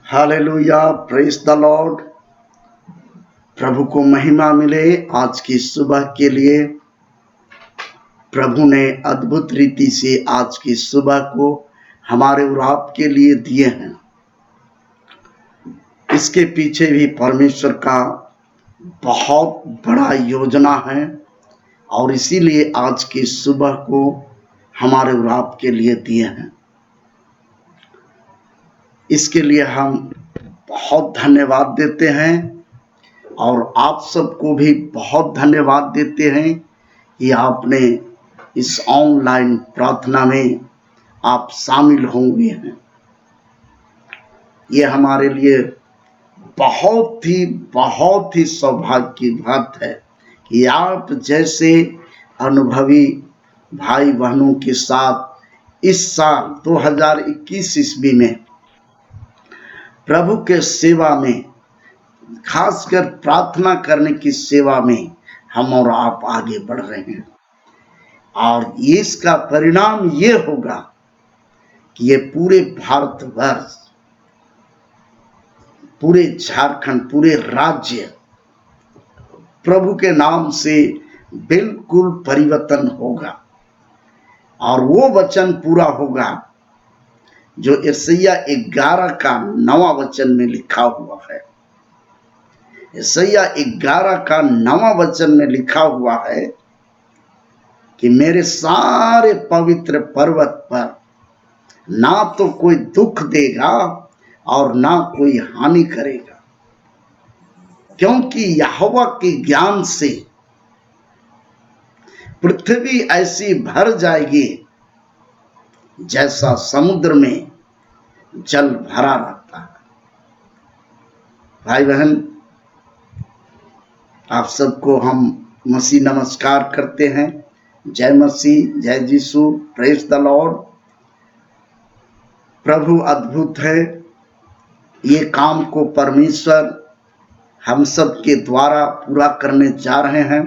Hallelujah, praise the Lord. प्रभु को महिमा मिले। आज की सुबह के लिए प्रभु ने अद्भुत रीति से आज की सुबह को हमारे और आपके लिए दिए हैं। इसके पीछे भी परमेश्वर का बहुत बड़ा योजना है और इसीलिए आज की सुबह को हमारे और आपके लिए दिए हैं। इसके लिए हम बहुत धन्यवाद देते हैं और आप सबको भी बहुत धन्यवाद देते हैं कि आपने इस ऑनलाइन प्रार्थना में आप शामिल होंगे हैं। ये हमारे लिए बहुत ही सौभाग्य की बात है कि आप जैसे अनुभवी भाई बहनों के साथ इस साल 2021 ईस्वी में प्रभु के सेवा में, खासकर प्रार्थना करने की सेवा में हम और आप आगे बढ़ रहे हैं। और इसका परिणाम ये होगा कि ये पूरे भारतवर्ष, पूरे झारखंड, पूरे राज्य प्रभु के नाम से बिल्कुल परिवर्तन होगा और वो वचन पूरा होगा जो यशायाह 11 का 9वां वचन में लिखा हुआ है। यशायाह 11 का 9वां वचन में लिखा हुआ है कि मेरे सारे पवित्र पर्वत पर ना तो कोई दुख देगा और ना कोई हानि करेगा, क्योंकि यहोवा के ज्ञान से पृथ्वी ऐसी भर जाएगी जैसा समुद्र में जल भरा रहता है। भाई बहन, आप सबको हम मसीह नमस्कार करते हैं। जय मसीह, जय यीशु, प्रेज द लॉर्ड। प्रभु अद्भुत है। ये काम को परमेश्वर हम सब के द्वारा पूरा करने जा रहे हैं।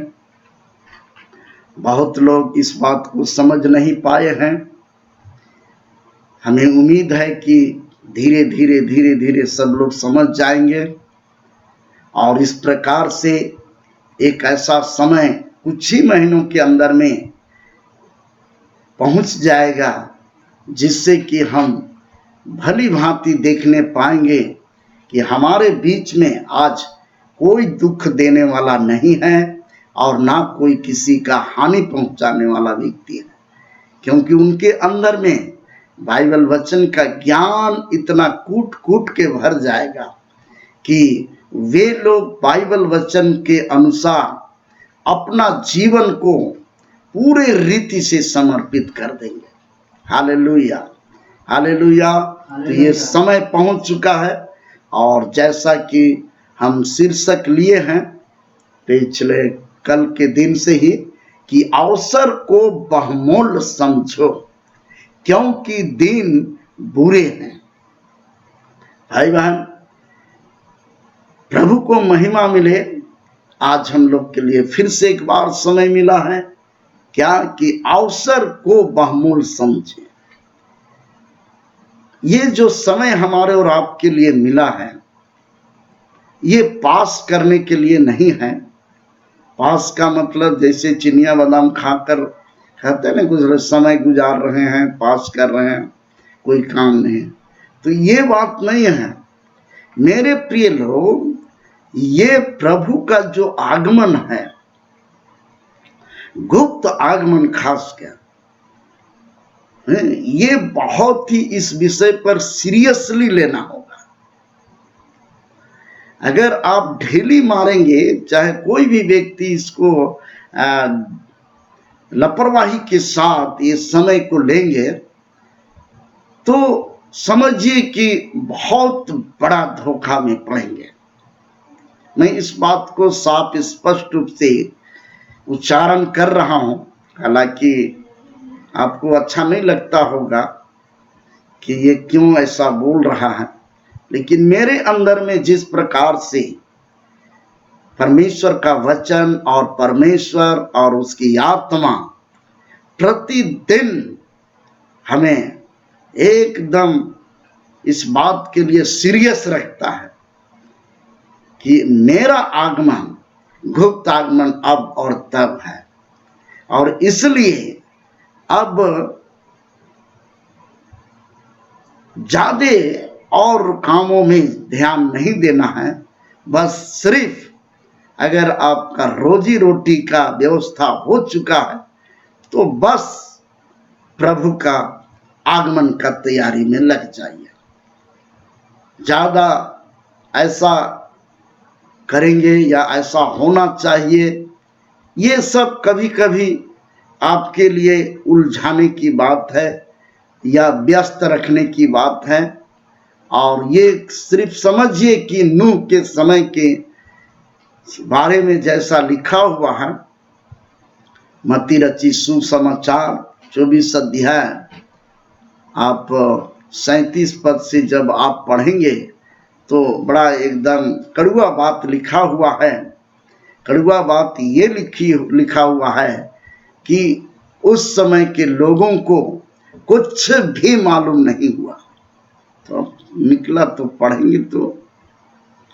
बहुत लोग इस बात को समझ नहीं पाए हैं। हमें उम्मीद है कि धीरे धीरे सब लोग समझ जाएंगे और इस प्रकार से एक ऐसा समय कुछ ही महीनों के अंदर में पहुंच जाएगा जिससे कि हम भली भांति देखने पाएंगे कि हमारे बीच में आज कोई दुख देने वाला नहीं है और ना कोई किसी का हानि पहुंचाने वाला व्यक्ति है, क्योंकि उनके अंदर में बाइबल वचन का ज्ञान इतना कूट के भर जाएगा कि वे लोग बाइबल वचन के अनुसार अपना जीवन को पूरे रीति से समर्पित कर देंगे। Hallelujah, hallelujah. तो ये समय पहुंच चुका है और जैसा कि हम शीर्षक लिए हैं पिछले कल के दिन से ही कि अवसर को बहुमूल्य समझो क्योंकि दिन बुरे हैं। भाई बहन, प्रभु को महिमा मिले। आज हम लोग के लिए फिर से एक बार समय मिला है क्या कि अवसर को बहुमूल्य समझे। ये जो समय हमारे और आपके लिए मिला है ये पास करने के लिए नहीं है। पास का मतलब जैसे चिनिया बादाम खाकर कहते हैं ना, कुछ समय गुजार रहे हैं, पास कर रहे हैं, कोई काम नहीं। तो ये बात नहीं है मेरे प्रिय लोग। ये प्रभु का जो आगमन है, गुप्त आगमन खास कर, ये बहुत ही इस विषय पर सीरियसली लेना होगा। अगर आप ढीली मारेंगे, चाहे कोई भी व्यक्ति इसको लापरवाही के साथ ये समय को लेंगे तो समझिए कि बहुत बड़ा धोखा में पड़ेंगे। मैं इस बात को साफ स्पष्ट रूप से उच्चारण कर रहा हूं, हालांकि आपको अच्छा नहीं लगता होगा कि ये क्यों ऐसा बोल रहा है, लेकिन मेरे अंदर में जिस प्रकार से परमेश्वर का वचन और परमेश्वर और उसकी आत्मा प्रतिदिन हमें एकदम इस बात के लिए सीरियस रखता है कि मेरा आगमन, गुप्त आगमन अब और तब है, और इसलिए अब ज्यादा और कामों में ध्यान नहीं देना है। बस सिर्फ अगर आपका रोजी रोटी का व्यवस्था हो चुका है तो बस प्रभु का आगमन का तैयारी में लग जाइए। ज्यादा ऐसा करेंगे या ऐसा होना चाहिए, ये सब कभी कभी आपके लिए उलझाने की बात है या व्यस्त रखने की बात है। और ये सिर्फ समझिए कि नूह के समय के बारे में जैसा लिखा हुआ है, मत्ती रची सुसमाचार 24 अध्याय आप 37 पद से जब आप पढ़ेंगे तो बड़ा एकदम कड़वा बात लिखा हुआ है। कड़वा बात ये लिखा हुआ है कि उस समय के लोगों को कुछ भी मालूम नहीं हुआ। तो निकला तो पढ़ेंगे तो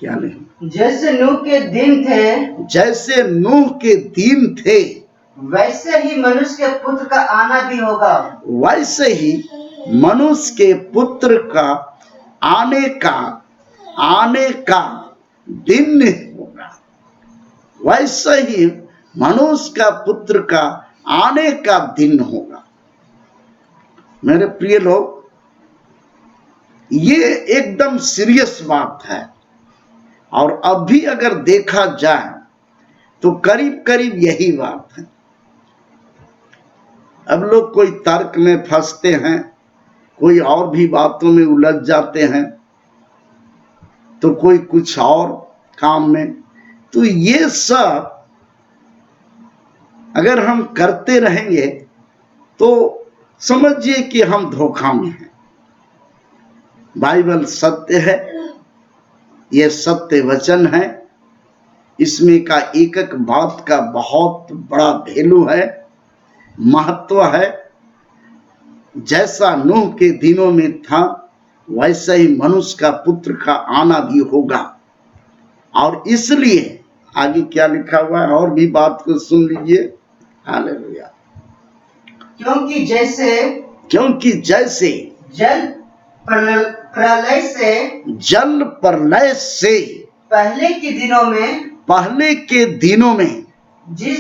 क्या नहीं। जैसे नूह के दिन थे, जैसे नूह के दिन थे, वैसे ही मनुष्य के पुत्र का आना भी होगा। वैसे ही मनुष्य के पुत्र का आने का दिन होगा। वैसे ही मनुष्य का पुत्र का आने का दिन होगा। मेरे प्रिय लोग, ये एकदम सीरियस बात है। और अभी अगर देखा जाए तो करीब करीब यही बात है। अब लोग कोई तर्क में फंसते हैं, कोई और भी बातों में उलझ जाते हैं, तो कोई कुछ और काम में। तो ये सब अगर हम करते रहेंगे तो समझिए कि हम धोखा में हैं। बाइबल सत्य है, यह सत्य वचन है। इसमें का एक एक बात का बहुत बड़ा वैल्यू है, महत्व है। जैसा नूह के दिनों में था वैसे ही मनुष्य का पुत्र का आना भी होगा। और इसलिए आगे क्या लिखा हुआ है, और भी बात को सुन लीजिए। हालेलुया। क्योंकि जैसे जल प्रलय से पहले के दिनों में जिस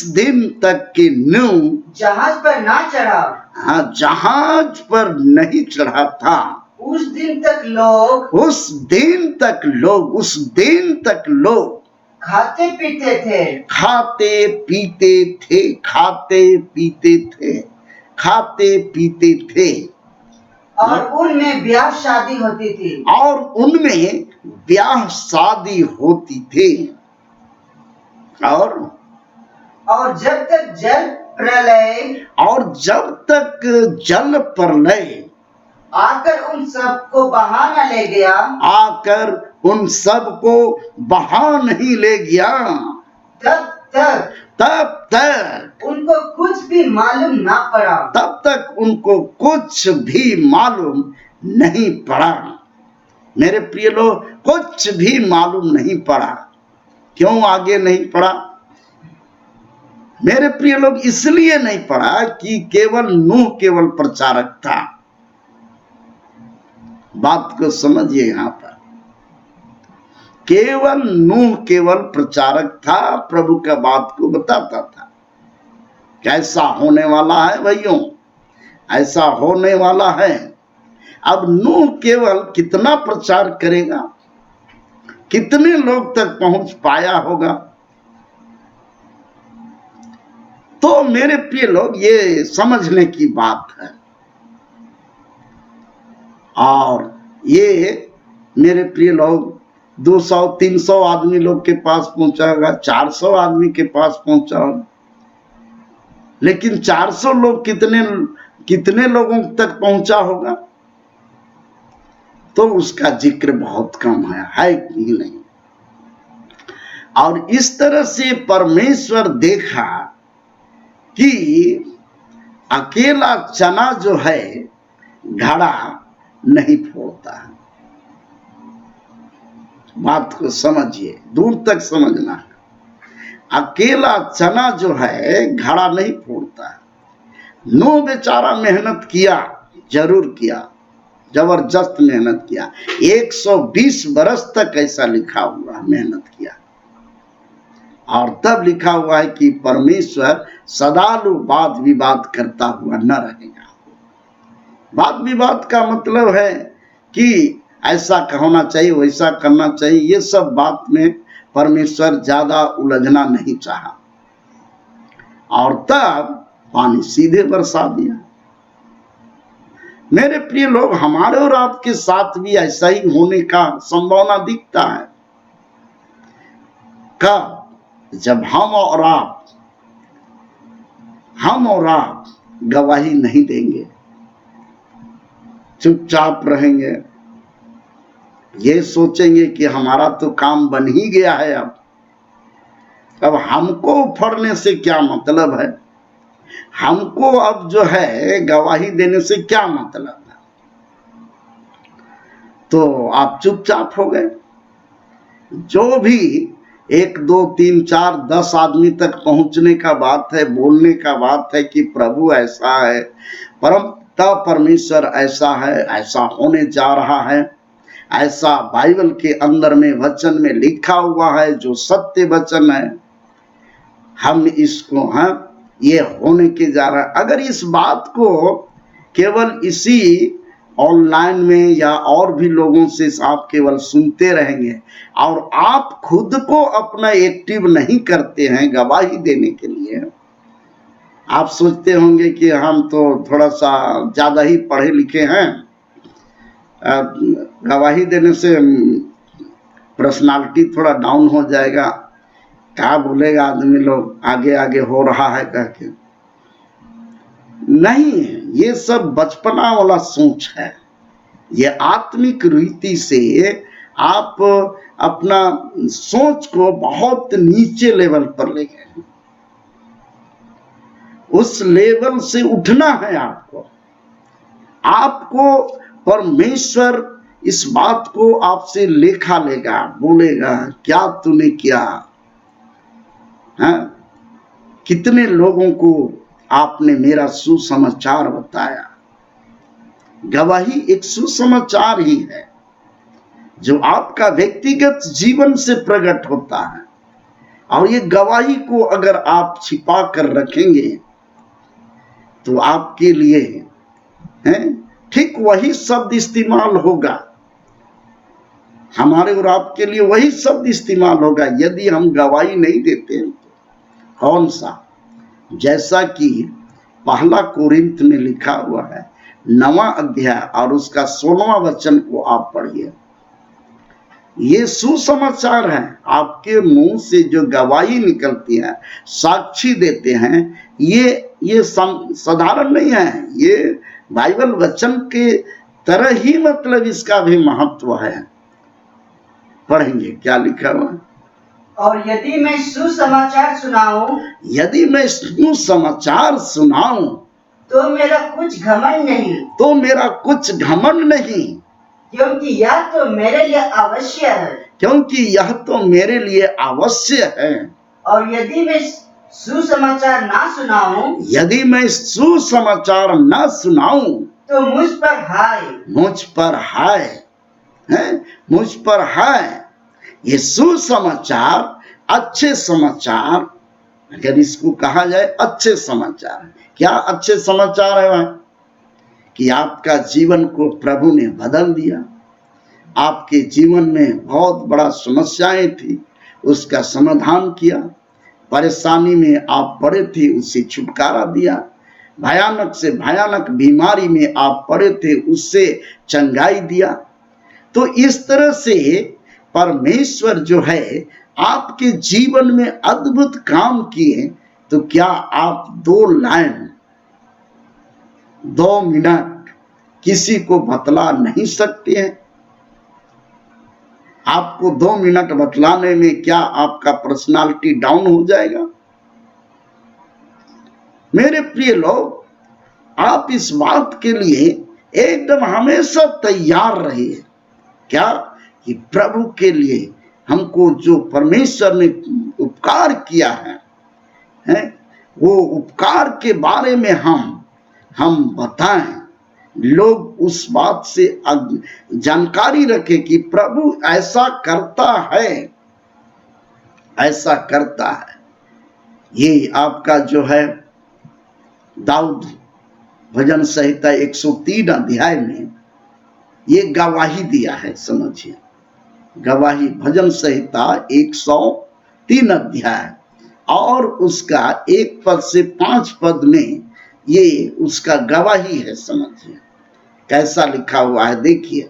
दिन तक कि नूह जहाज पर ना चढ़ा, जहाज पर नहीं चढ़ा था, उस दिन तक लोग खाते पीते थे और उनमें ब्याह शादी होती थी। और जब तक जल प्रलय आकर उन सबको बहा नहीं ले गया, तब तक उनको कुछ भी मालूम नहीं पड़ा। मेरे प्रिय लोग, कुछ भी मालूम नहीं पड़ा। क्यों आगे नहीं पड़ा मेरे प्रिय लोग? इसलिए नहीं पड़ा कि नूह केवल प्रचारक था। बात को समझिए, यहां पर नूह केवल प्रचारक था, प्रभु का बात को बताता था। कैसा होने वाला है भाइयों, ऐसा होने वाला है। अब नूह केवल कितना प्रचार करेगा, कितने लोग तक पहुंच पाया होगा? तो मेरे प्रिय लोग, ये समझने की बात है। और ये मेरे प्रिय लोग 200-300 आदमी लोग के पास पहुंचा होगा, 400 आदमी के पास पहुंचा होगा, लेकिन 400 लोग कितने लोगों तक पहुंचा होगा? तो उसका जिक्र बहुत कम है कि नहीं। और इस तरह से परमेश्वर देखा कि अकेला चना जो है घड़ा नहीं फोड़ता है। बात को समझिए, दूर तक समझना है। अकेला चना जो है घड़ा नहीं फोड़ता है। नूह बेचारा मेहनत किया, जरूर किया, जबरदस्त मेहनत किया। 120 बरस तक ऐसा लिखा हुआ मेहनत किया, और तब लिखा हुआ है कि परमेश्वर सदालु वाद विवाद करता हुआ न रहेगा। वाद विवाद का मतलब है कि ऐसा होना चाहिए, वैसा करना चाहिए, ये सब बात में परमेश्वर ज्यादा उलझना नहीं चाहा, और तब पानी सीधे बरसा दिया। मेरे प्रिय लोग, हमारे और आपके साथ भी ऐसा ही होने का संभावना दिखता है। कब? जब हम और आप गवाही नहीं देंगे, चुपचाप रहेंगे, ये सोचेंगे कि हमारा तो काम बन ही गया है, अब हमको उफड़ने से क्या मतलब है, हमको अब जो है गवाही देने से क्या मतलब है। तो आप चुपचाप हो गए। जो भी 1 2 3 4 10 आदमी तक पहुंचने का बात है, बोलने का बात है कि प्रभु ऐसा है, परमेश्वर ऐसा है, ऐसा होने जा रहा है, ऐसा बाइबल के अंदर में वचन में लिखा हुआ है, जो सत्य वचन है, हम इसको ये होने के जा रहा है। अगर इस बात को केवल इसी ऑनलाइन में या और भी लोगों से आप केवल सुनते रहेंगे और आप खुद को अपना एक्टिव नहीं करते हैं गवाही देने के लिए, आप सोचते होंगे कि हम तो थोड़ा सा ज्यादा ही पढ़े लिखे हैं, गवाही देने से पर्सनालिटी थोड़ा डाउन हो जाएगा, क्या बोलेगा आदमी लोग, आगे आगे हो रहा है कहके। नहीं, ये सब बचपना वाला सोच है। ये आत्मिक रीति से आप अपना सोच को बहुत नीचे लेवल पर ले गए। उस लेवल से उठना है आपको परमेश्वर इस बात को आपसे लेखा लेगा, बोलेगा क्या तूने किया, कितने लोगों को आपने मेरा सुसमाचार बताया। गवाही एक सुसमाचार ही है जो आपका व्यक्तिगत जीवन से प्रकट होता है, और ये गवाही को अगर आप छिपा कर रखेंगे तो आपके लिए ठीक वही शब्द इस्तेमाल होगा, हमारे और आपके लिए वही शब्द इस्तेमाल होगा यदि हम गवाही नहीं देते हैं। कौन सा? जैसा कि 1 कोरिन्थ में लिखा हुआ है 9वां अध्याय और उसका 16वां वचन को आप पढ़िए। ये सुसमाचार है, आपके मुंह से जो गवाही निकलती है, साक्षी देते हैं, ये साधारण नहीं है, ये बाइबल वचन के तरह ही मतलब इसका भी महत्व है। पढ़ेंगे क्या लिखा हुआ। और यदि मैं सुसमाचार सुनाऊं तो मेरा कुछ घमंड नहीं, क्योंकि यह तो मेरे लिए आवश्य है। और यदि मैं सुसमाचार ना सुनाऊं तो मुझ पर हाय। ये सुसमाचार, अच्छे समाचार, अगर इसको कहा जाए अच्छे समाचार, क्या अच्छे समाचार है वह? कि आपका जीवन को प्रभु ने बदल दिया, आपके जीवन में बहुत बड़ा समस्याएं थी, उसका समाधान किया, परेशानी में आप पड़े थे, उससे छुटकारा दिया, भयानक से भयानक बीमारी में आप पड़े थे, उससे चंगाई दिया। तो इस तरह से परमेश्वर जो है आपके जीवन में अद्भुत काम किए। तो क्या आप 2 लाइन 2 मिनट किसी को बतला नहीं सकते हैं? आपको 2 मिनट बतलाने में क्या आपका पर्सनालिटी डाउन हो जाएगा? मेरे प्रिय लोग, आप इस बात के लिए एकदम हमेशा तैयार रहिए, क्या कि प्रभु के लिए हमको जो परमेश्वर ने उपकार किया है वो उपकार के बारे में हम बताएं, लोग उस बात से जानकारी रखें कि प्रभु ऐसा करता है, ऐसा करता है। ये आपका जो है दाऊद भजन संहिता 103 अध्याय में ये गवाही दिया है, समझिए, गवाही भजन संहिता 103 अध्याय और उसका 1 पद से 5 पद में ये उसका गवाही है, समझिए कैसा लिखा हुआ है, देखिए।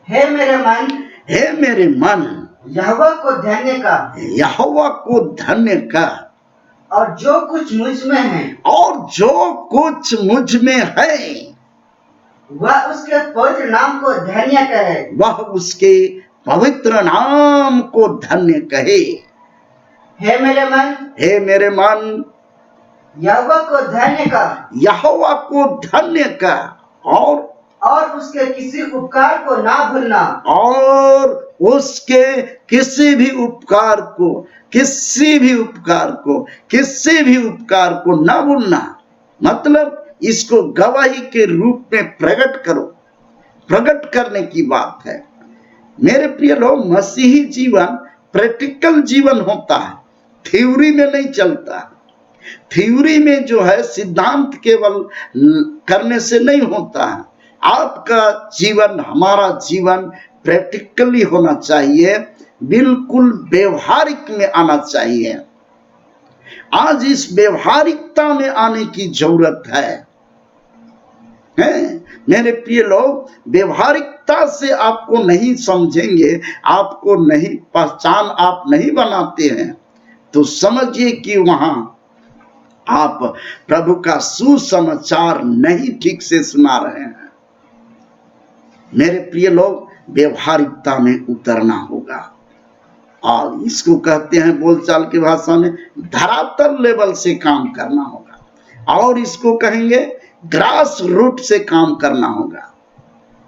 हे मेरे मन, हे मेरे मन, यहोवा को धन्य कर, यहोवा को धन्य कर, और जो कुछ मुझ में है, और जो कुछ मुझ में है, वह उसके पवित्र नाम को धन्य कहे, वह उसके पवित्र नाम को धन्य कहे। हे मेरे मन, हे मेरे मन, यहोवा को धन्य कर, यहोवा को धन्य कर, और उसके किसी उपकार को ना भूलना, और उसके किसी भी उपकार को, किसी भी उपकार को ना भूलना। मतलब इसको गवाही के रूप में प्रकट करो, प्रकट करने की बात है। मेरे प्रिय लोग, मसीही जीवन प्रैक्टिकल जीवन होता है, थ्योरी में नहीं चलता। थ्योरी में जो है सिद्धांत केवल करने से नहीं होता है। आपका जीवन, हमारा जीवन प्रैक्टिकली होना चाहिए, बिल्कुल व्यवहारिक में आना चाहिए। आज इस व्यवहारिकता में आने की जरूरत है मेरे प्रिय लोग। व्यवहारिकता से आपको नहीं समझेंगे, आपको नहीं पहचान आप नहीं बनाते हैं, तो समझिए कि वहां आप प्रभु का सुसमाचार नहीं ठीक से सुना रहे हैं। मेरे प्रिय लोग, व्यवहारिकता में उतरना होगा, और इसको कहते हैं बोलचाल की भाषा में धरातल लेवल से काम करना होगा, और इसको कहेंगे ग्रास रूट से काम करना होगा।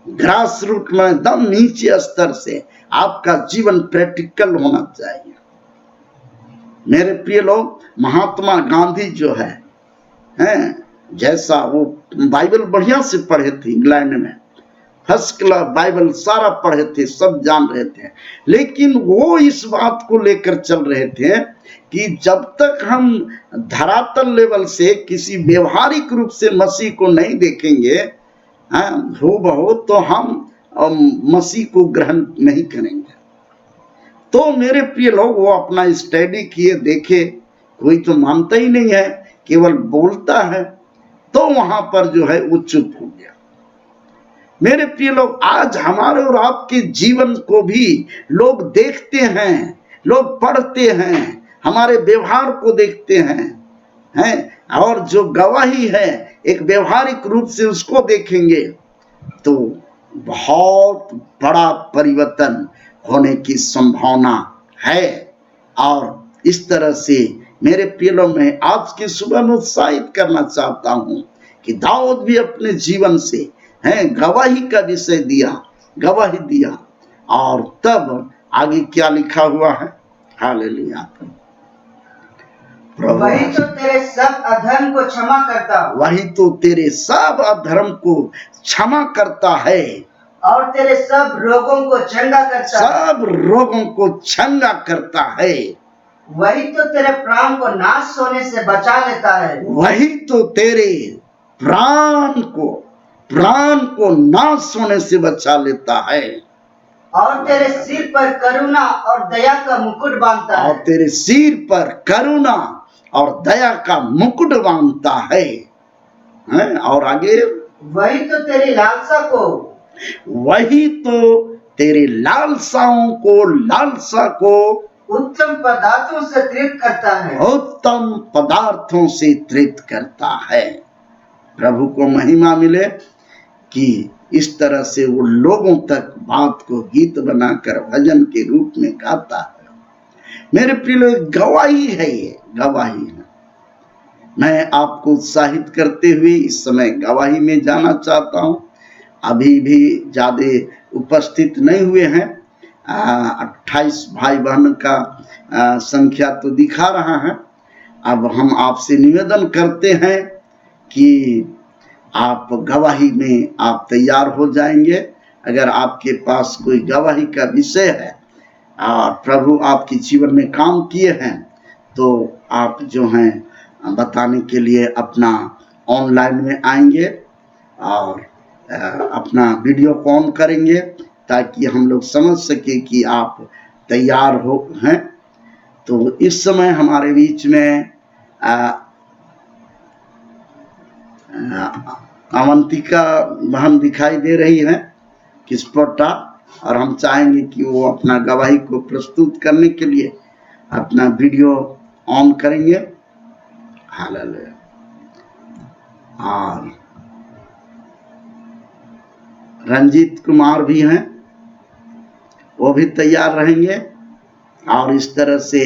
ग्रास रूट में एकदम नीचे स्तर से आपका जीवन प्रैक्टिकल होना चाहिए। मेरे प्रिय लोग, महात्मा गांधी जो है जैसा वो बाइबल बढ़िया से पढ़े थे, इंग्लैंड में फर्स्ट क्लास बाइबल सारा पढ़े थे, सब जान रहे थे, लेकिन वो इस बात को लेकर चल रहे थे कि जब तक हम धरातल लेवल से किसी व्यवहारिक रूप से मसीह को नहीं देखेंगे हो तो हम मसीह को ग्रहण नहीं करेंगे। तो मेरे प्रिय लोग, वो अपना स्टडी किए, देखे, कोई तो मानता ही नहीं है, केवल बोलता है, तो वहां पर जो है वो चुप हो गया। मेरे प्रिय लोग, आज हमारे और आपके जीवन को भी लोग देखते हैं, लोग पढ़ते हैं, हमारे व्यवहार को देखते हैं, और जो गवाही है एक व्यवहारिक रूप से उसको देखेंगे तो बहुत बड़ा परिवर्तन होने की संभावना है। और इस तरह से मेरे प्रिय लोग, मैं आज की सुबह में उत्साहित करना चाहता हूं कि दाऊद भी अपने जीवन से गवाही का विषय दिया, गवाही दिया, और तब आगे क्या लिखा हुआ है, हालेलुया। वही तो तेरे सब अधर्म को क्षमा करता, वही तो तेरे सब अधर्म को क्षमा करता है, और तेरे सब रोगों को चंगा करता, सब रोगों को चंगा करता है। वही तो तेरे प्राण को नाश होने से बचा लेता है, वही तो तेरे प्राण को नाश होने से बचा लेता है, और तेरे सिर पर करुणा और दया का मुकुट बांधता है, और तेरे सिर पर करुणा और दया का मुकुट बांधता है। और आगे, वही तो तेरी लालसा को, वही तो तेरी लालसा को उत्तम पदार्थों से तृप्त करता है, उत्तम पदार्थों से तृप्त करता है। प्रभु को महिमा मिले कि इस तरह से वो लोगों तक बात को गीत बनाकर भजन के रूप में गाता है। मेरे प्रिय लोग, गवाही है, ये गवाही है। मैं आपको उत्साहित करते हुए इस समय गवाही में जाना चाहता हूँ। अभी भी ज़्यादा उपस्थित नहीं हुए हैं। 28 भाई बहन का संख्या तो दिखा रहा है। अब हम आपसे निवेदन करते हैं कि आप गवाही में आप तैयार हो जाएंगे। अगर आपके पास कोई गवाही का विषय है और प्रभु आपके जीवन में काम किए हैं, तो आप जो हैं बताने के लिए अपना ऑनलाइन में आएंगे और अपना वीडियो को ऑन करेंगे ताकि हम लोग समझ सके कि आप तैयार हो हैं। तो इस समय हमारे बीच में अवंतिका बहन दिखाई दे रही है किस्पोटा, और हम चाहेंगे कि वो अपना गवाही को प्रस्तुत करने के लिए अपना वीडियो ऑन करेंगे। हालेलुया। और रंजीत कुमार भी हैं, वो भी तैयार रहेंगे। और इस तरह से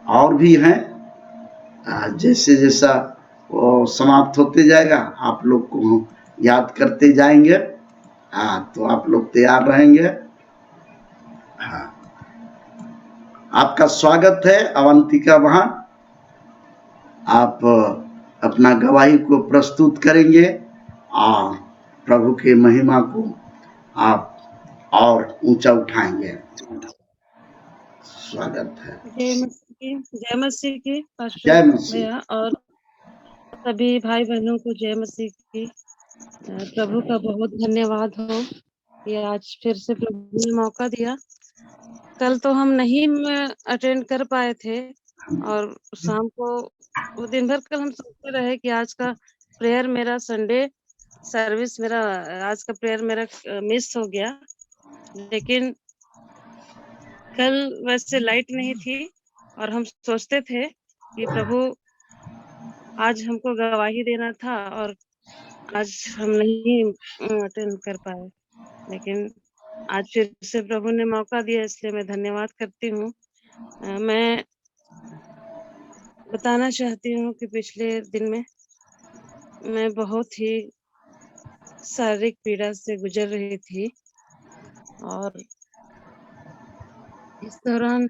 और भी हैं। जैसे जैसा वो समाप्त होते जाएगा आप लोग को याद करते जाएंगे। तो आप लोग तैयार रहेंगे। हाँ, आपका स्वागत है अवंतिका बहन। आप अपना गवाही को प्रस्तुत करेंगे और प्रभु के महिमा को आप और ऊंचा उठाएंगे। स्वागत है। जय मसीह की जय पास्टर मसीह। भैया और सभी भाई बहनों को जय मसीह की। प्रभु का बहुत धन्यवाद हो कि आज फिर से प्रभु ने मौका दिया। कल तो हम नहीं अटेंड कर पाए थे और शाम को वो दिन भर कल हम सोचते रहे कि आज का प्रेयर मेरा संडे सर्विस मेरा आज का प्रेयर मेरा मिस हो गया। लेकिन कल वैसे लाइट नहीं थी और हम सोचते थे कि प्रभु आज हमको गवाही देना था और आज हम नहीं अटेंड कर पाए, लेकिन आज फिर से प्रभु ने मौका दिया, इसलिए मैं धन्यवाद करती हूँ। मैं बताना चाहती हूँ कि पिछले दिन में मैं बहुत ही शारीरिक पीड़ा से गुजर रही थी और इस दौरान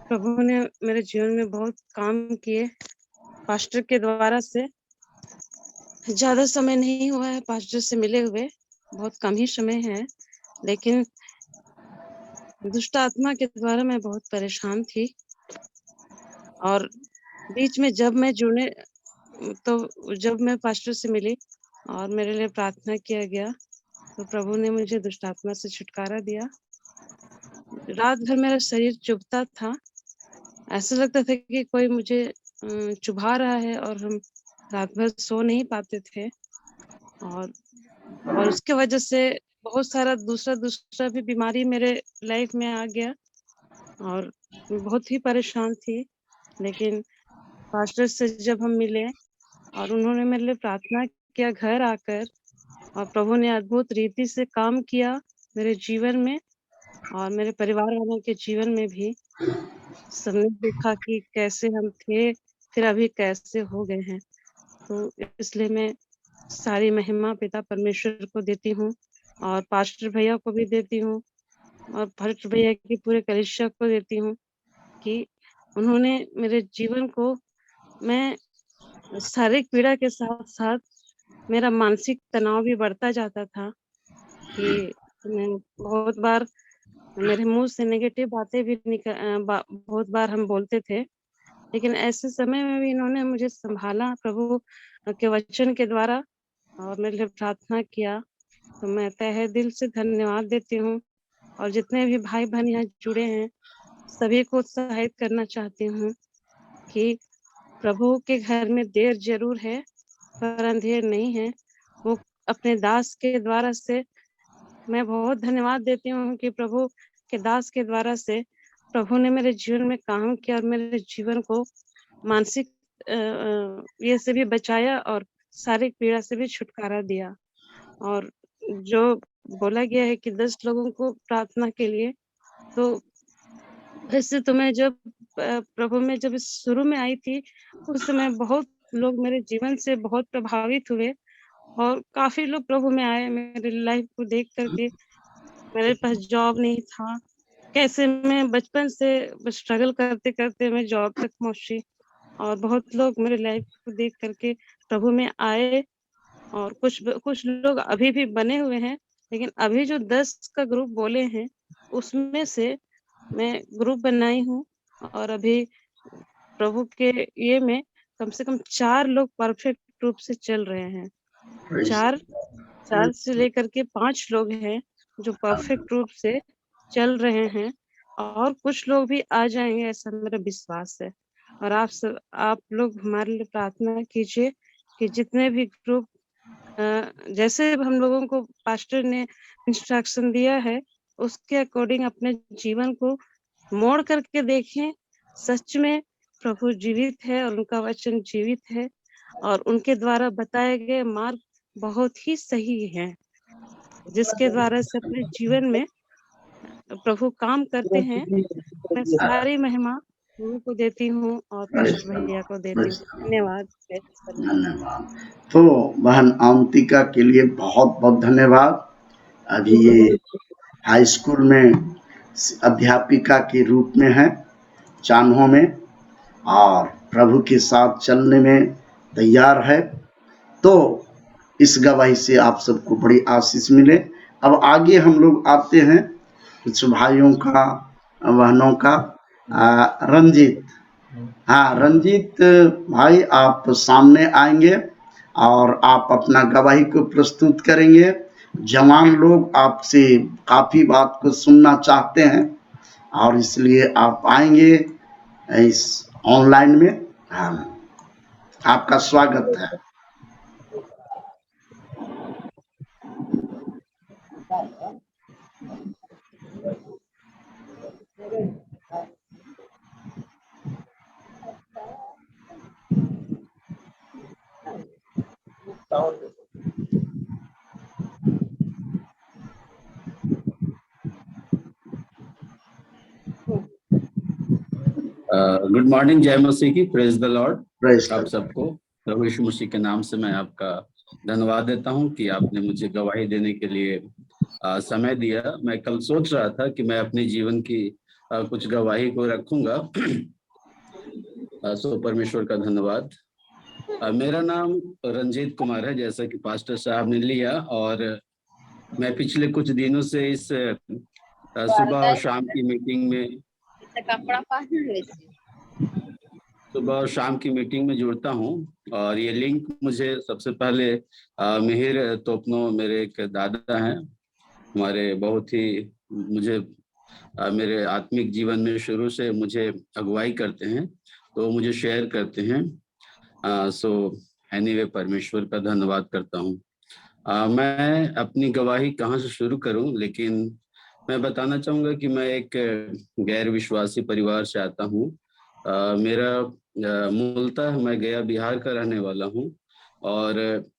प्रभु ने मेरे जीवन में बहुत काम किए। पास्टर के द्वारा से ज्यादा समय नहीं हुआ है पास्टर से मिले हुए, बहुत कम ही समय है, लेकिन दुष्ट आत्मा के द्वारा मैं बहुत परेशान थी। और बीच में जब मैं जुड़ने तो जब मैं पास्टर से मिली और मेरे लिए प्रार्थना किया गया तो प्रभु ने मुझे दुष्ट आत्मा से छुटकारा दिया। रात भर मेरा शरीर चुभता था, ऐसा लगता था कि कोई मुझे चुभा रहा है और हम रात भर सो नहीं पाते थे। और उसके वजह से बहुत सारा दूसरा भी बीमारी मेरे लाइफ में आ गया और मैं बहुत ही परेशान थी। लेकिन पास्टर से जब हम मिले और उन्होंने मेरे लिए प्रार्थना किया घर आकर, और प्रभु ने अद्भुत रीति से काम किया मेरे जीवन में और मेरे परिवार वालों के जीवन में भी। सबने देखा कि कैसे हम थे फिर अभी कैसे हो गए हैं। तो इसलिए मैं सारी महिमा पिता परमेश्वर को देती हूँ और पास्टर भैया को भी देती हूँ और पास्टर भैया की पूरे कलीसिया को देती हूँ कि उन्होंने मेरे जीवन को, मैं शारीरिक पीड़ा के साथ साथ मेरा मानसिक तनाव भी बढ़ता जाता था कि मैं बहुत बार मेरे मुंह से नेगेटिव बातें भी बहुत बार हम बोलते थे। लेकिन ऐसे समय में भी इन्होंने मुझे संभाला प्रभु के वचन के द्वारा और मेरे लिए प्रार्थना किया। तो मैं तहे दिल से धन्यवाद देती हूँ और जितने भी भाई बहन यहाँ जुड़े हैं सभी को उत्साहित करना चाहती हूँ कि प्रभु के घर में देर जरूर है पर अंधेर नहीं है। वो अपने दास के द्वारा से मैं बहुत धन्यवाद देती हूँ कि प्रभु के दास के द्वारा से प्रभु ने मेरे जीवन में काम किया और मेरे जीवन को मानसिक ये से भी बचाया और शारीरिक पीड़ा से भी छुटकारा दिया। और जो बोला गया है कि 10 लोगों को प्रार्थना के लिए, तो वैसे तो मैं जब प्रभु में जब शुरू में आई थी, उस समय बहुत लोग मेरे जीवन से बहुत प्रभावित हुए और काफ़ी लोग प्रभु में आए मेरी लाइफ़ को देख कर के। मेरे पास जॉब नहीं था, कैसे मैं बचपन से स्ट्रगल करते-करते मैं जॉब तक पहुँची और बहुत लोग मेरी लाइफ़ को देख कर के प्रभु में आए और कुछ लोग अभी भी बने हुए हैं, लेकिन अभी जो 10 का ग्रुप बोले हैं, उसमें से मैं ग्रुप बनाई हूँ और अभी प्रभु के ये में कम से कम 4 लोग परफेक्ट रूप से चल रहे हैं। Praise 4 4 से लेकर के 5 लोग हैं, जो परफेक्ट रूप से चल रहे हैं और कुछ लोग भी आ जाएँगे ऐसा मेरा विश्वास है। और आप लोग हमारे लिए प्रार्थना कीजिए कि जितने भी ग्रुप जैसे हम लोगों को पास्टर ने इंस्ट्रक्शन दिया है, उसके अकॉर्डिंग अपने जीवन को मोड़ करके देखें। सच में प्रभु जीवित है और उनका वचन जीवित है और उनके द्वारा बताए गए मार्ग बहुत ही सही हैं, जिसके द्वारा से अपने जीवन में प्रभु काम करते हैं। मैं सारी महिमा प्रभु को देती हूँ और praise पास्टर the भैया Lord. को देती हूँ। Praise the Lord. धन्यवाद। Praise the Lord. धन्यवाद। तो बहन अवंतिका के लिए बहुत बहुत धन्यवाद। अभी ये हाई स्कूल में अध्यापिका के रूप में है चान्हो में और प्रभु के साथ चलने में तैयार है। तो इस गवाही से आप सबको बड़ी आशीष मिले। अब आगे हम लोग आते हैं कुछ भाइयों का, बहनों का। रंजीत, हाँ रंजीत भाई, आप सामने आएंगे और आप अपना गवाही को प्रस्तुत करेंगे। जवान लोग आपसे काफ़ी बात को सुनना चाहते हैं और इसलिए आप आएंगे इस ऑनलाइन में। हाँ, आपका स्वागत है। गुड मॉर्निंग, जय मसीह की, प्रेज द लॉर्ड। प्रेज आप सबको प्रभु यीशु मसीह के नाम से मैं आपका धन्यवाद देता हूं कि आपने मुझे गवाही देने के लिए समय दिया। मैं कल सोच रहा था कि मैं अपने जीवन की कुछ गवाही को रखूंगा। सो परमेश्वर का धन्यवाद। मेरा नाम रंजीत कुमार है, जैसा कि पास्टर साहब ने लिया, और मैं पिछले कुछ दिनों से इस सुबह और शाम की मीटिंग में जुड़ता हूँ। और ये लिंक मुझे सबसे पहले मिहिर तोपनो, मेरे एक दादा हैं, हमारे बहुत ही मुझे मेरे आत्मिक जीवन में शुरू से मुझे अगुवाई करते हैं, तो मुझे शेयर करते हैं। सो एनीवे परमेश्वर का धन्यवाद करता हूँ। मैं अपनी गवाही कहाँ से शुरू करूँ, लेकिन मैं बताना चाहूँगा कि मैं एक गैर विश्वासी परिवार से आता हूँ। मेरा मूलतः मैं गया बिहार का रहने वाला हूँ और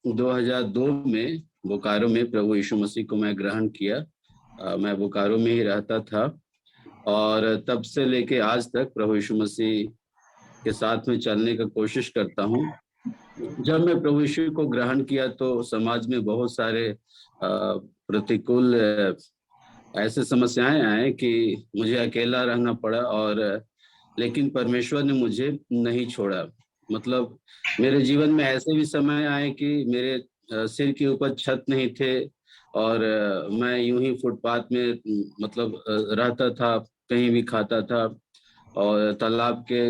2002 में बोकारो में प्रभु यीशु मसीह को मैं ग्रहण किया। मैं बोकारो में ही रहता था और तब से लेके आज तक प्रभु यीशु मसीह के साथ में चलने का कोशिश करता हूँ। जब मैं प्रभु यीशु को ग्रहण किया तो समाज में बहुत सारे प्रतिकूल ऐसे समस्याएं आए कि मुझे अकेला रहना पड़ा, और लेकिन परमेश्वर ने मुझे नहीं छोड़ा। मतलब मेरे जीवन में ऐसे भी समय आए कि मेरे सिर के ऊपर छत नहीं थे और मैं यूं ही फुटपाथ में मतलब रहता था, कहीं भी खाता था। और तालाब के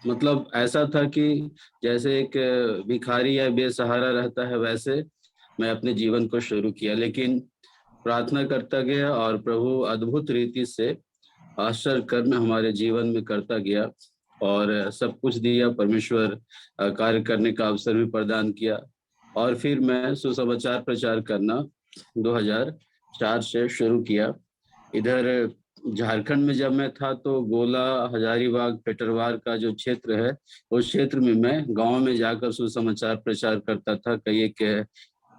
मतलब ऐसा था कि जैसे एक भिखारी या बेसहारा रहता है, वैसे मैं अपने जीवन को शुरू किया। लेकिन प्रार्थना करता गया और प्रभु अद्भुत रीति से आश्चर्य कर्म हमारे जीवन में करता गया और सब कुछ दिया। परमेश्वर कार्य करने का अवसर भी प्रदान किया। और फिर मैं सुसमाचार प्रचार करना 2004 से शुरू किया। इधर झारखंड में जब मैं था तो गोला, हजारीबाग, पेटरवार का जो क्षेत्र है, उस क्षेत्र में मैं गांव में जाकर सुसमाचार प्रचार करता था। कई एक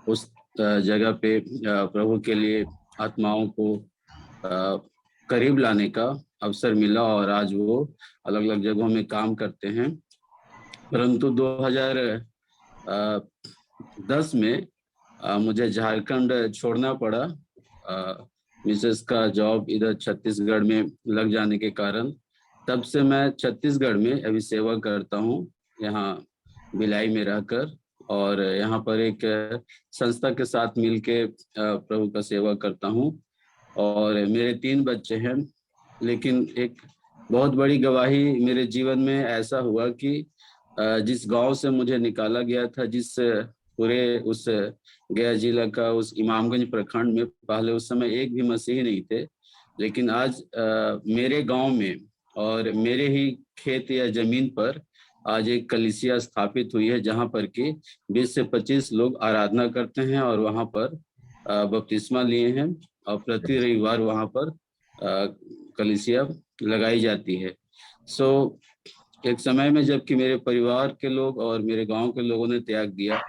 उस जगह पे प्रभु के लिए आत्माओं को करीब लाने का अवसर मिला और आज वो अलग अलग जगहों में काम करते हैं। परंतु 2010 में मुझे झारखंड छोड़ना पड़ा, मिसेस का जॉब इधर छत्तीसगढ़ में लग जाने के कारण। तब से मैं छत्तीसगढ़ में अभी सेवा करता हूँ, यहाँ भिलाई में रहकर, और यहाँ पर एक संस्था के साथ मिलके प्रभु का सेवा करता हूँ। और मेरे 3 बच्चे हैं, लेकिन एक बहुत बड़ी गवाही मेरे जीवन में ऐसा हुआ कि जिस गांव से मुझे निकाला गया था, जिस पूरे उस गया जिला का उस इमामगंज प्रखंड में पहले उस समय एक भी मसीही नहीं थे, लेकिन आज मेरे गांव में और मेरे ही खेत या जमीन पर आज एक कलीसिया स्थापित हुई है, जहां पर कि 20 से 25 लोग आराधना करते हैं और वहां पर बपतिस्मा लिए हैं, और प्रति रविवार वहां पर कलीसिया लगाई जाती है। सो एक समय में जबकि मेरे परिवार के लोग और मेरे गांव के लोगों ने त्याग दिया,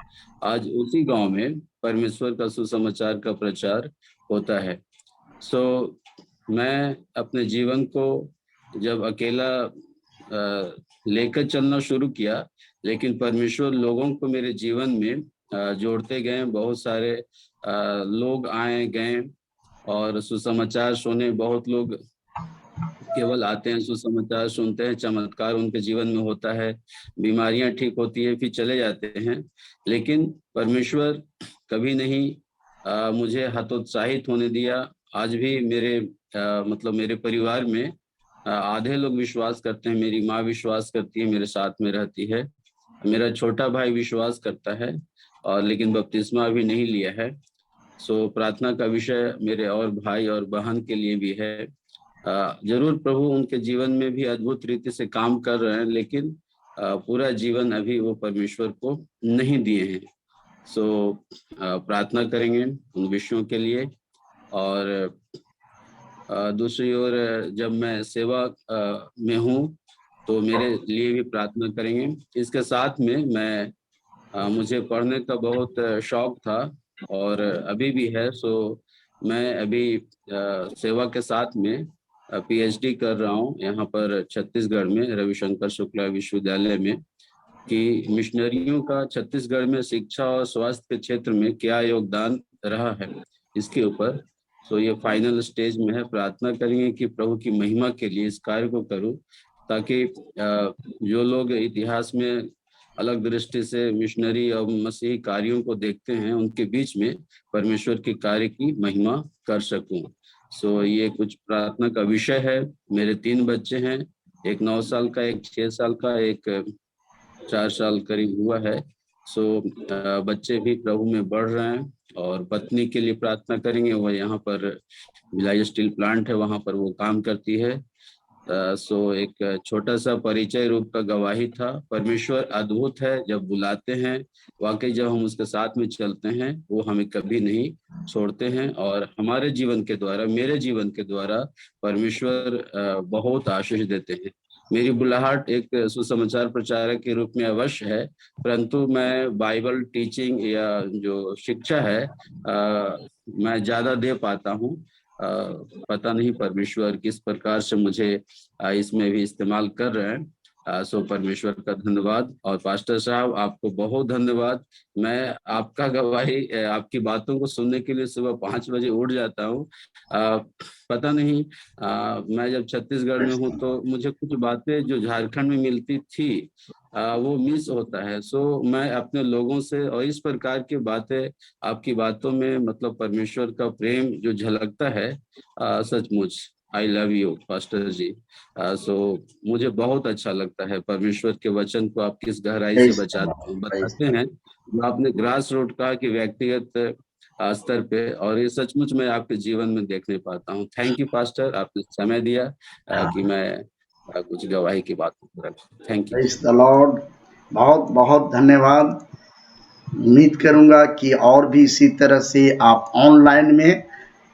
आज उसी गांव में परमेश्वर का सुसमाचार का प्रचार होता है। सो मैं अपने जीवन को जब अकेला लेकर चलना शुरू किया, लेकिन परमेश्वर लोगों को मेरे जीवन में जोड़ते गए। बहुत सारे लोग आए गए और सुसमाचार सुने। बहुत लोग केवल आते हैं, सुसमाचार सुनते हैं, चमत्कार उनके जीवन में होता है, बीमारियां ठीक होती है, फिर चले जाते हैं। लेकिन परमेश्वर कभी नहीं मुझे हतोत्साहित होने दिया। आज भी मेरे मतलब मेरे परिवार में आधे लोग विश्वास करते हैं। मेरी माँ विश्वास करती है, मेरे साथ में रहती है। मेरा छोटा भाई विश्वास करता है और लेकिन बपतिस्मा अभी नहीं लिया है। सो प्रार्थना का विषय मेरे और भाई और बहन के लिए भी है। जरूर प्रभु उनके जीवन में भी अद्भुत रीति से काम कर रहे हैं, लेकिन पूरा जीवन अभी वो परमेश्वर को नहीं दिए हैं। सो प्रार्थना करेंगे उन विषयों के लिए। और दूसरी ओर जब मैं सेवा में हूँ तो मेरे लिए भी प्रार्थना करेंगे। इसके साथ में मैं मुझे पढ़ने का बहुत शौक था और अभी भी है। सो मैं अभी सेवा के साथ में पीएचडी कर रहा हूँ यहाँ पर छत्तीसगढ़ में रविशंकर शुक्ला विश्वविद्यालय में, कि मिशनरियों का छत्तीसगढ़ में शिक्षा और स्वास्थ्य के क्षेत्र में क्या योगदान रहा है, इसके ऊपर। सो ये फाइनल स्टेज में है। प्रार्थना करेंगे कि प्रभु की महिमा के लिए इस कार्य को करूं, ताकि जो लोग इतिहास में अलग दृष्टि से मिशनरी और मसीही कार्यों को देखते हैं, उनके बीच में परमेश्वर के कार्य की महिमा कर सकूं। सो ये कुछ प्रार्थना का विषय है। मेरे 3 बच्चे हैं, एक 9 साल का, एक 6 साल का, एक 4 साल करीब हुआ है। सो बच्चे भी प्रभु में बढ़ रहे हैं। और पत्नी के लिए प्रार्थना करेंगे, वो यहाँ पर भिलाई स्टील प्लांट है, वहाँ पर वो काम करती है। सो एक छोटा सा परिचय रूप का गवाही था। परमेश्वर अद्भुत है, जब बुलाते हैं वाकई जब हम उसके साथ में चलते हैं वो हमें कभी नहीं छोड़ते हैं। और हमारे जीवन के द्वारा, मेरे जीवन के द्वारा परमेश्वर बहुत आशीष देते हैं। मेरी बुलाहट एक सुसमाचार प्रचारक के रूप में अवश्य है, परंतु मैं बाइबल टीचिंग या जो शिक्षा है मैं ज्यादा दे पाता हूँ। पता नहीं परमेश्वर किस प्रकार से मुझे इसमें भी इस्तेमाल कर रहे हैं। सो परमेश्वर का धन्यवाद। और पास्टर साहब आपको बहुत धन्यवाद। मैं आपका गवाही, आपकी बातों को सुनने के लिए सुबह 5 बजे उठ जाता हूँ। पता नहीं मैं जब छत्तीसगढ़ में हूँ तो मुझे कुछ बातें जो झारखंड में मिलती थी वो मिस होता है। सो मैं अपने लोगों से, और इस प्रकार की बातें आपकी बातों में मतलब परमेश्वर का प्रेम जो झलकता है, सचमुच आई लव यू पास्टर जी। सो मुझे बहुत अच्छा लगता है परमेश्वर के वचन को आप किस गहराई से बताते हैं। आपने ग्रास रूट कहा कि व्यक्तिगत स्तर पे, और ये सचमुच मैं आपके जीवन में देखने पाता हूँ। थैंक यू पास्टर, आपने समय दिया कि मैं कुछ गवाही की बात करूं। Thank you. Praise the Lord. बहुत बहुत धन्यवाद। उम्मीद करूंगा कि और भी इसी तरह से आप ऑनलाइन में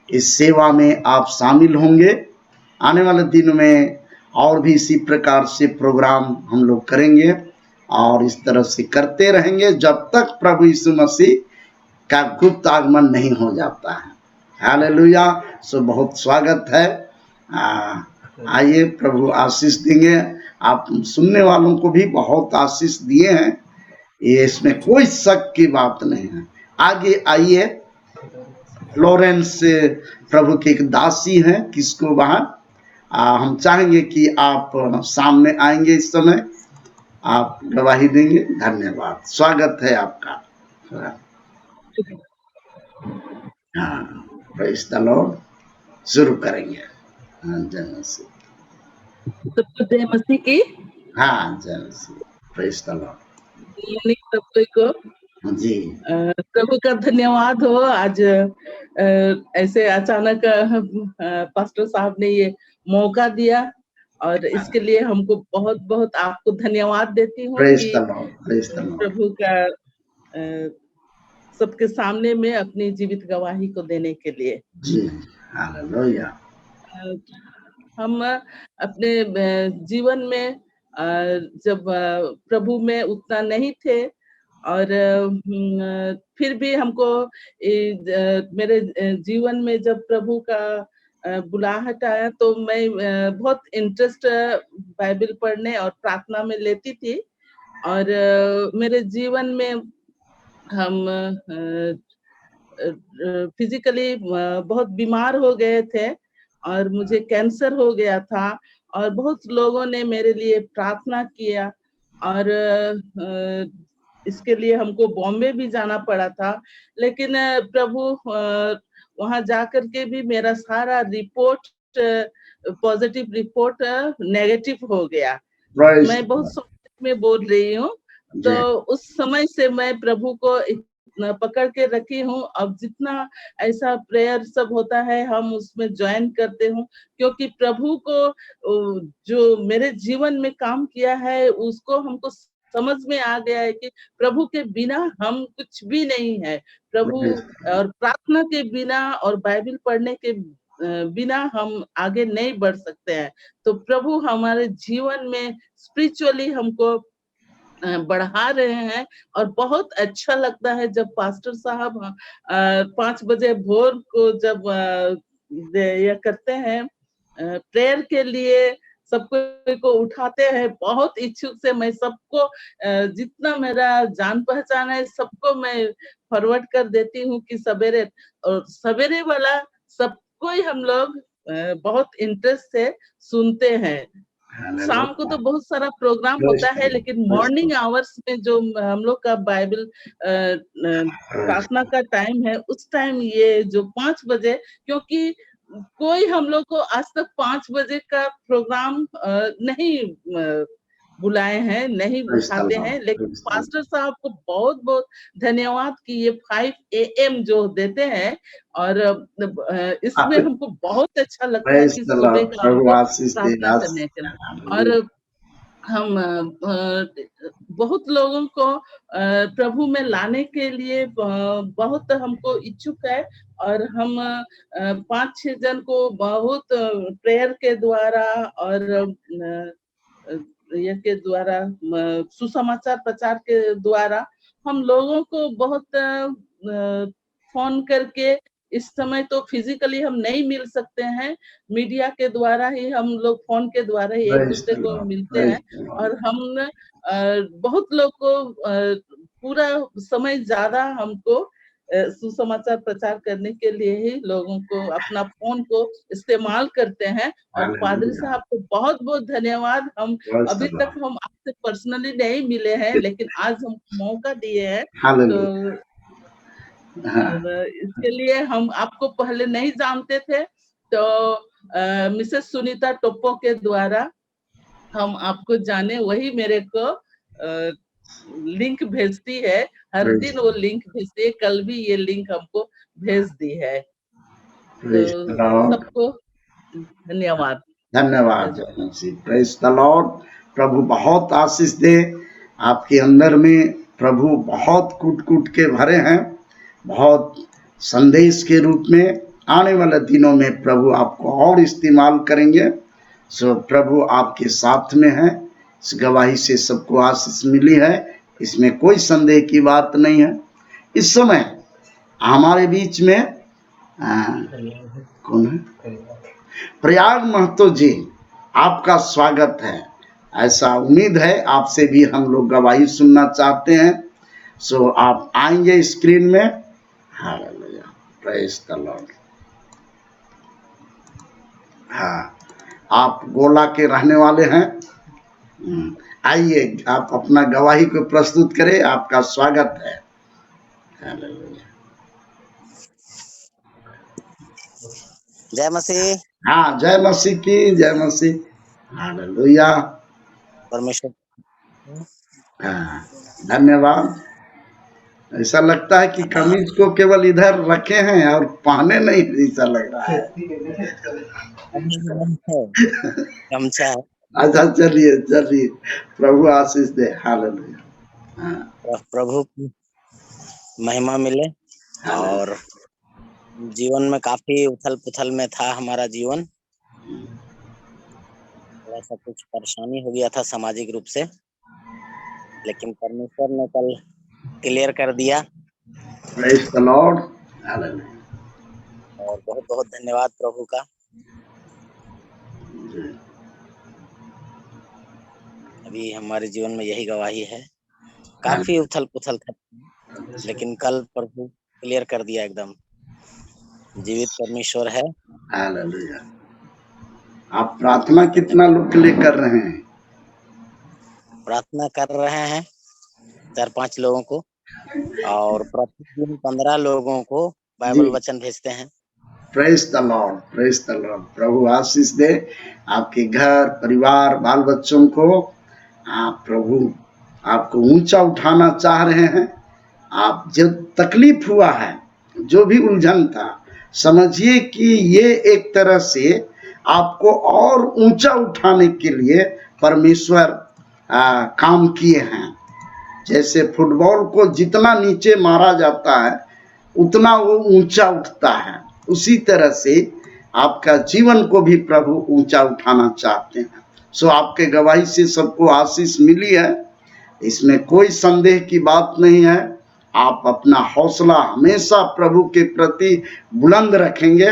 इस सेवा में आप शामिल होंगे। आने वाले दिन में और भी इसी प्रकार से प्रोग्राम हम लोग करेंगे और इस तरह से करते रहेंगे जब तक प्रभु यीशु मसीह का गुप्त आगमन नहीं हो जाता है। हालेलुया। सो बहुत स्वागत है आइए, प्रभु आशीष देंगे। आप सुनने वालों को भी बहुत आशीष दिए हैं, ये इसमें कोई शक की बात नहीं है। आगे आइए, फ्लोरेंस से प्रभु की एक दासी हैं, किसको वहां हम चाहेंगे कि आप सामने आएंगे, इस समय आप गवाही देंगे। धन्यवाद, स्वागत है आपका। हाँ, प्रेज़ द लॉर्ड। शुरू करेंगे। हाँ, जय मसीह। सबको जय मसीह की। हाँ, जय मसीह। Praise the Lord. मॉर्निंग सबको जी, प्रभु का धन्यवाद हो। आज ऐसे अचानक पास्टर साहब ने ये मौका दिया और इसके लिए हमको बहुत बहुत आपको धन्यवाद देती हूँ प्रेज़ कि the Lord, praise the Lord. प्रभु का सबके सामने में अपनी जीवित गवाही को देने के लिए। जी, हालेलुया। हम अपने जीवन में जब प्रभु में उतना नहीं थे और फिर भी हमको मेरे जीवन में जब प्रभु का बुलाहट आया तो मैं बहुत इंटरेस्ट बाइबल पढ़ने और प्रार्थना में लेती थी और मेरे जीवन में हम फिजिकली बहुत बीमार हो गए थे और मुझे कैंसर हो गया था और बहुत लोगों ने मेरे लिए प्रार्थना किया और इसके लिए हमको बॉम्बे भी जाना पड़ा था, लेकिन प्रभु वहां जाकर के भी मेरा सारा रिपोर्ट पॉजिटिव रिपोर्ट नेगेटिव हो गया। प्रेज़ मैं द बहुत लॉर्ड। सोच में बोल रही हूँ, जी, तो उस समय से मैं प्रभु को इतना पकड़ के रखी हूँ। अब जितना ऐसा प्रेयर सब होता है हम उसमें ज्वाइन करते हूँ, क्योंकि प्रभु को जो मेरे जीवन में काम किया है उसको हमको समझ में आ गया है कि प्रभु के बिना हम कुछ भी नहीं है। प्रभु प्रेज़ द लॉर्ड। और प्रार्थना के बिना और बाइबल पढ़ने के बिना हम आगे नहीं बढ़ सकते हैं। तो प्रभु हमारे जीवन में स्पिरिचुअली हमको बढ़ा रहे हैं और बहुत अच्छा लगता है जब पास्टर साहब 5 बजे भोर को जब ये करते हैं प्रेयर के लिए सबको को उठाते हैं। बहुत इच्छुक से मैं सबको जितना मेरा जान पहचान है सबको मैं फॉरवर्ड कर देती हूँ कि सवेरे और सवेरे वाला सबको ही हम लोग बहुत इंटरेस्ट से सुनते हैं। शाम को तो बहुत सारा प्रोग्राम प्रेज़ होता द है, लॉर्ड, लेकिन praise the morning Lord. Hours में जो हम लोग का बाइबल प्रार्थना का टाइम है उस टाइम ये जो 5 बजे, क्योंकि कोई हम लोग को आज तक 5 बजे का प्रोग्राम नहीं बुलाए हैं, नहीं प्रेज़ द उठाते हैं, लॉर्ड, लेकिन प्रेज़ द लॉर्ड। पास्टर साहब को बहुत बहुत धन्यवाद कि ये 5 AM जो देते हैं और इसमें आप हमको बहुत अच्छा लगता है प्रेज़ कि द सुबह लॉर्ड, का प्रभु हमको आशीष दे। प्रार्थना करने के लिए। हालेलुया। और हम बहुत लोगों को प्रभु में लाने के लिए बहुत हमको इच्छुक है और हम 5-6 जन को बहुत प्रेयर के द्वारा और ये के द्वारा सुसमाचार प्रचार के द्वारा हम लोगों को बहुत फोन करके, इस समय तो फिजिकली हम नहीं मिल सकते हैं, मीडिया के द्वारा ही हम लोग फोन के द्वारा ही एक प्रेज़ दूसरे द को लॉर्ड, मिलते प्रेज़ हैं द और लॉर्ड। हम बहुत लोग को पूरा समय ज्यादा हमको सुसमाचार प्रचार करने के लिए ही लोगों को अपना फोन को इस्तेमाल करते हैं। और पादरी हालेलुया। साहब को बहुत बहुत धन्यवाद। हम प्रेज़ अभी द तक लॉर्ड। हम आपसे पर्सनली नहीं मिले हैं, लेकिन आज हमको मौका दिए हैं, तो हालेलुया। हाँ, इसके लिए हम आपको पहले नहीं जानते थे, तो मिसेस सुनीता टोप्पो के द्वारा हम आपको जाने, वही मेरे को लिंक भेजती है, हर प्रेज़ दिन वो लिंक भेजती है, कल भी ये लिंक हमको भेज दी है। प्रेज़ द तो लॉर्ड। सबको धन्यवाद। धन्यवाद जय मसीह। Praise the Lord. प्रभु बहुत आशीष दे। आपके अंदर में प्रभु बहुत कूट-कूट के भरे हैं, बहुत संदेश के रूप में। आने वाले दिनों में प्रभु आपको और इस्तेमाल करेंगे। सो प्रभु आपके साथ में है। इस गवाही से सबको आशीष मिली है, इसमें कोई संदेह की बात नहीं है। इस समय हमारे बीच में कौन है? प्रयाग महतो जी आपका स्वागत है। ऐसा उम्मीद है आपसे भी हम लोग गवाही सुनना चाहते हैं। सो आप आएंगे स्क्रीन में। Hallelujah, praise the Lord. हाँ, आप गोला के रहने वाले हैं। आइए, आप अपना गवाही को प्रस्तुत करें। आपका स्वागत है। हालेलुया। जय मसीह। हाँ, जय मसीह की, जय मसीह। हालेलुया। परमेश्वर। हाँ, धन्यवाद। ऐसा लगता है कि कमीज को केवल इधर रखे हैं और पहने नहीं, ऐसा लग रहा है। गमछा है। अच्छा, चलिए चलिए, प्रभु आशीष दे। हालेलुया। हाँ, प्रभु की महिमा मिले। और जीवन में काफी उथल पुथल में था हमारा जीवन। थोड़ा सा कुछ परेशानी हो गया था सामाजिक रूप से, लेकिन परमेश्वर ने कल क्लियर कर दिया। Praise the Lord. हालेलुया। और बहुत बहुत धन्यवाद प्रभु का। अभी हमारे जीवन में यही गवाही है। काफी उथल पुथल था, लेकिन कल प्रभु क्लियर कर दिया एकदम। जीवित परमेश्वर है। हालेलुया। आप प्रार्थना कितना लोग के लिए कर रहे हैं? प्रार्थना कर रहे हैं 4-5 लोगों को, और प्रतिदिन 15 लोगों को बाइबल जी, वचन भेजते हैं। Praise the Lord, praise the Lord. प्रभु आशीष दे आपके घर परिवार बाल बच्चों को। आप प्रभु आपको ऊंचा उठाना चाह रहे हैं। आप जो तकलीफ हुआ है, जो भी उलझन था, समझिए कि ये एक तरह से आपको और ऊंचा उठाने के लिए परमेश्वर काम किए हैं। जैसे फुटबॉल को जितना नीचे मारा जाता है उतना वो ऊंचा उठता है, उसी तरह से आपका जीवन को भी प्रभु ऊंचा उठाना चाहते हैं। सो आपके गवाही से सबको आशीष मिली है, इसमें कोई संदेह की बात नहीं है। आप अपना हौसला हमेशा प्रभु के प्रति बुलंद रखेंगे।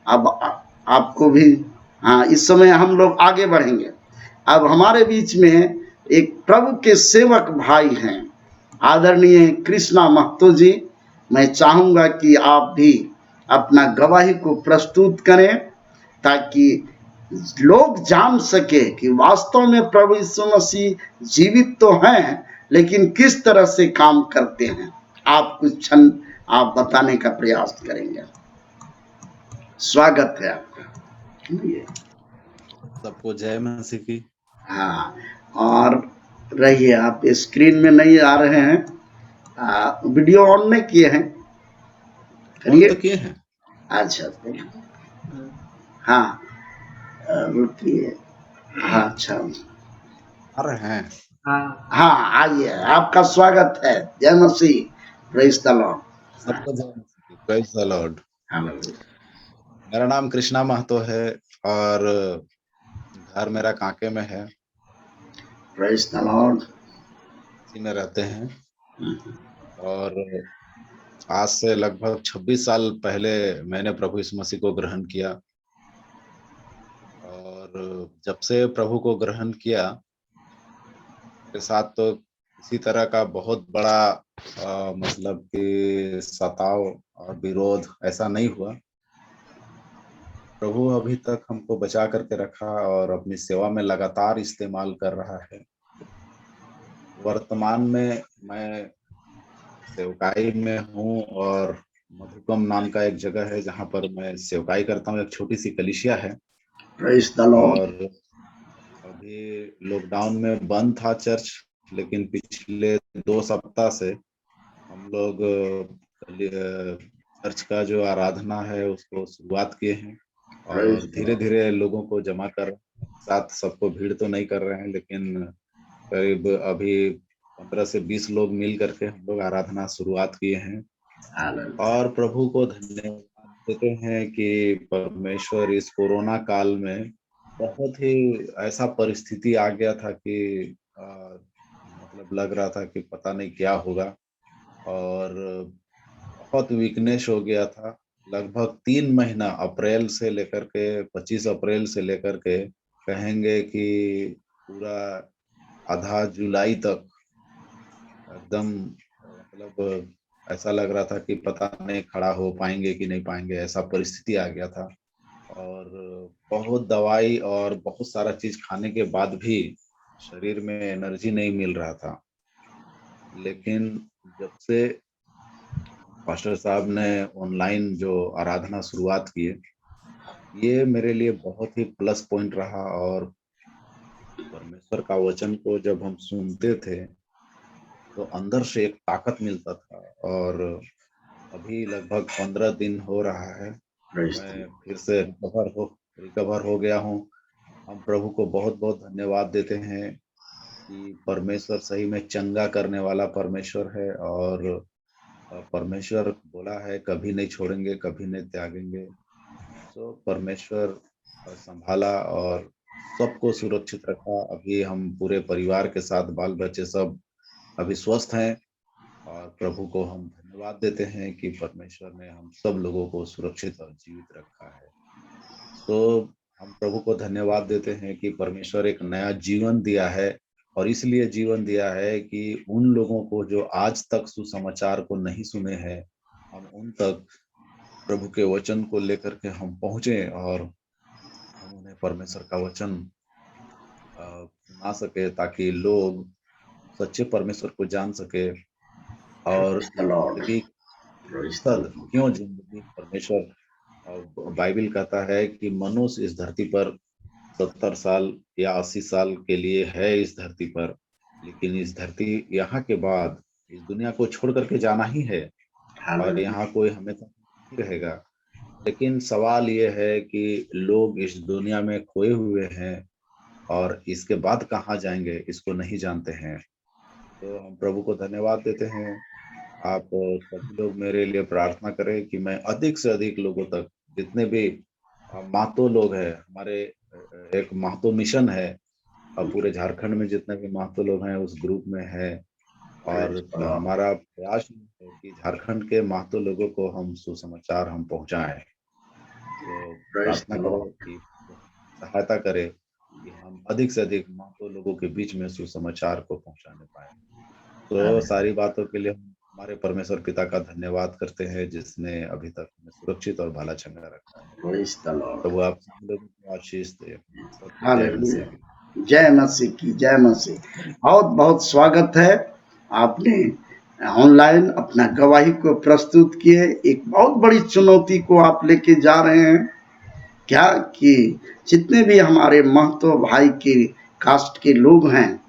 अब आपको भी, हाँ, इस समय हम लोग आगे बढ़ेंगे। अब हमारे बीच में एक प्रभु के सेवक भाई हैं, आदरणीय कृष्णा महतो जी। मैं चाहूंगा कि आप भी अपना गवाही को प्रस्तुत करें, ताकि लोग जान सके कि वास्तव में प्रभु यीशु मसीह जीवित तो हैं, लेकिन किस तरह से काम करते हैं। आप कुछ क्षण आप बताने का प्रयास करेंगे। स्वागत है आपका। सबको जय मसीह की। हाँ, और रहिए, आप स्क्रीन में नहीं आ रहे हैं। वीडियो ऑन नहीं किए हैं? ऑन तो किए हैं। अच्छा, हाँ, रुकिए। हाँ, अच्छा, आ रहे हैं। हाँ, आइए, आपका स्वागत है। जय मसीह, प्रेज द लॉर्ड। सबको जय मसीह की। Praise the Lord. हालेलुया। मेरा नाम कृष्णा महतो है और घर मेरा कांके में है। Praise the Lord. इसी में रहते हैं। और आज से लगभग 26 साल पहले मैंने प्रभु यीशु मसीह को ग्रहण किया। और जब से प्रभु को ग्रहण किया, मेरे साथ तो किसी तरह का बहुत बड़ा मतलब कि सताव और विरोध ऐसा नहीं हुआ। प्रभु अभी तक हमको बचा करके रखा और अपनी सेवा में लगातार इस्तेमाल कर रहा है। वर्तमान में मैं सेवकाई में हूँ और मधुकम नाम का एक जगह है जहाँ पर मैं सेवकाई करता हूँ। एक छोटी सी कलीसिया है। Praise the Lord. और अभी लॉकडाउन में बंद था चर्च, लेकिन पिछले 2 सप्ताह से हम लोग चर्च का जो आराधना है उसको शुरुआत किए हैं। और धीरे धीरे लोगों को जमा कर साथ, सबको भीड़ तो नहीं कर रहे हैं, लेकिन करीब अभी 15 से 20 लोग मिल करके हम लोग आराधना शुरुआत किए हैं। और प्रभु को धन्यवाद देते हैं कि परमेश्वर इस कोरोना काल में बहुत ही ऐसा परिस्थिति आ गया था कि मतलब लग रहा था कि पता नहीं क्या होगा। और बहुत वीकनेस हो गया था। लगभग 3 महीना, अप्रैल से लेकर के 25 अप्रैल से लेकर के कहेंगे कि पूरा आधा जुलाई तक एकदम मतलब ऐसा लग रहा था कि पता नहीं खड़ा हो पाएंगे कि नहीं पाएंगे, ऐसा परिस्थिति आ गया था। और बहुत दवाई और बहुत सारा चीज खाने के बाद भी शरीर में एनर्जी नहीं मिल रहा था। लेकिन जब से पास्टर साहब ने ऑनलाइन जो आराधना शुरुआत की है, ये मेरे लिए बहुत ही प्लस पॉइंट रहा। और परमेश्वर का वचन को जब हम सुनते थे तो अंदर से एक ताकत मिलता था। और अभी लगभग 15 दिन हो रहा है, मैं फिर से रिकवर हो गया हूँ। हम प्रभु को बहुत बहुत धन्यवाद देते हैं कि परमेश्वर सही में चंगा करने वाला परमेश्वर है। और परमेश्वर बोला है कभी नहीं छोड़ेंगे, कभी नहीं त्यागेंगे। तो परमेश्वर संभाला और सबको सुरक्षित रखा। अभी हम पूरे परिवार के साथ बाल बच्चे सब अभी स्वस्थ हैं। और प्रभु को हम धन्यवाद देते हैं कि परमेश्वर ने हम सब लोगों को सुरक्षित और जीवित रखा है। तो हम प्रभु को धन्यवाद देते हैं कि परमेश्वर एक नया जीवन दिया है। और इसलिए जीवन दिया है कि उन लोगों को जो आज तक सुसमाचार को नहीं सुने हैं, हम उन तक प्रभु के वचन को लेकर के हम पहुंचे और हम उन्हें परमेश्वर का वचन सुना सके, ताकि लोग सच्चे परमेश्वर को जान सके। और जिंदगी क्यों जिंदगी परमेश्वर बाइबल कहता है कि मनुष्य इस धरती पर 70 साल या 80 साल के लिए है इस धरती पर, लेकिन इस धरती यहाँ के बाद इस दुनिया को छोड़ करके जाना ही है और यहाँ कोई हमेशा नहीं रहेगा। लेकिन सवाल ये है कि लोग इस दुनिया में खोए हुए हैं और इसके बाद कहाँ जाएंगे इसको नहीं जानते हैं। तो हम प्रभु को धन्यवाद देते हैं। आप सभी लोग मेरे लिए प्रार्थना करें कि मैं अधिक से अधिक लोगों तक, जितने भी महतो लोग हैं, हमारे एक महतो मिशन है और पूरे झारखंड में जितने भी महतो लोग हैं उस ग्रुप में है। और हमारा प्रयास है कि झारखंड के महतो लोगों को हम सुसमाचार हम पहुंचाएं। तो प्रार्थना करो कि सहायता करें कि हम अधिक से अधिक महतो लोगों के बीच में सुसमाचार को पहुंचाने पाए। तो सारी बातों के लिए हमारे परमेश्वर पिता का धन्यवाद करते हैं जिसने अभी तक हमें सुरक्षित और भला चंगा रखा है। प्रभु आप सब लोगों को आशीष दे। जय मसीह की जय मसीह। बहुत बहुत स्वागत है, आपने ऑनलाइन अपना गवाही को प्रस्तुत किए। एक बहुत बड़ी चुनौती को आप लेके जा रहे हैं क्या कि जितने भी हमारे महतो भाई के कास्ट के लोग हैं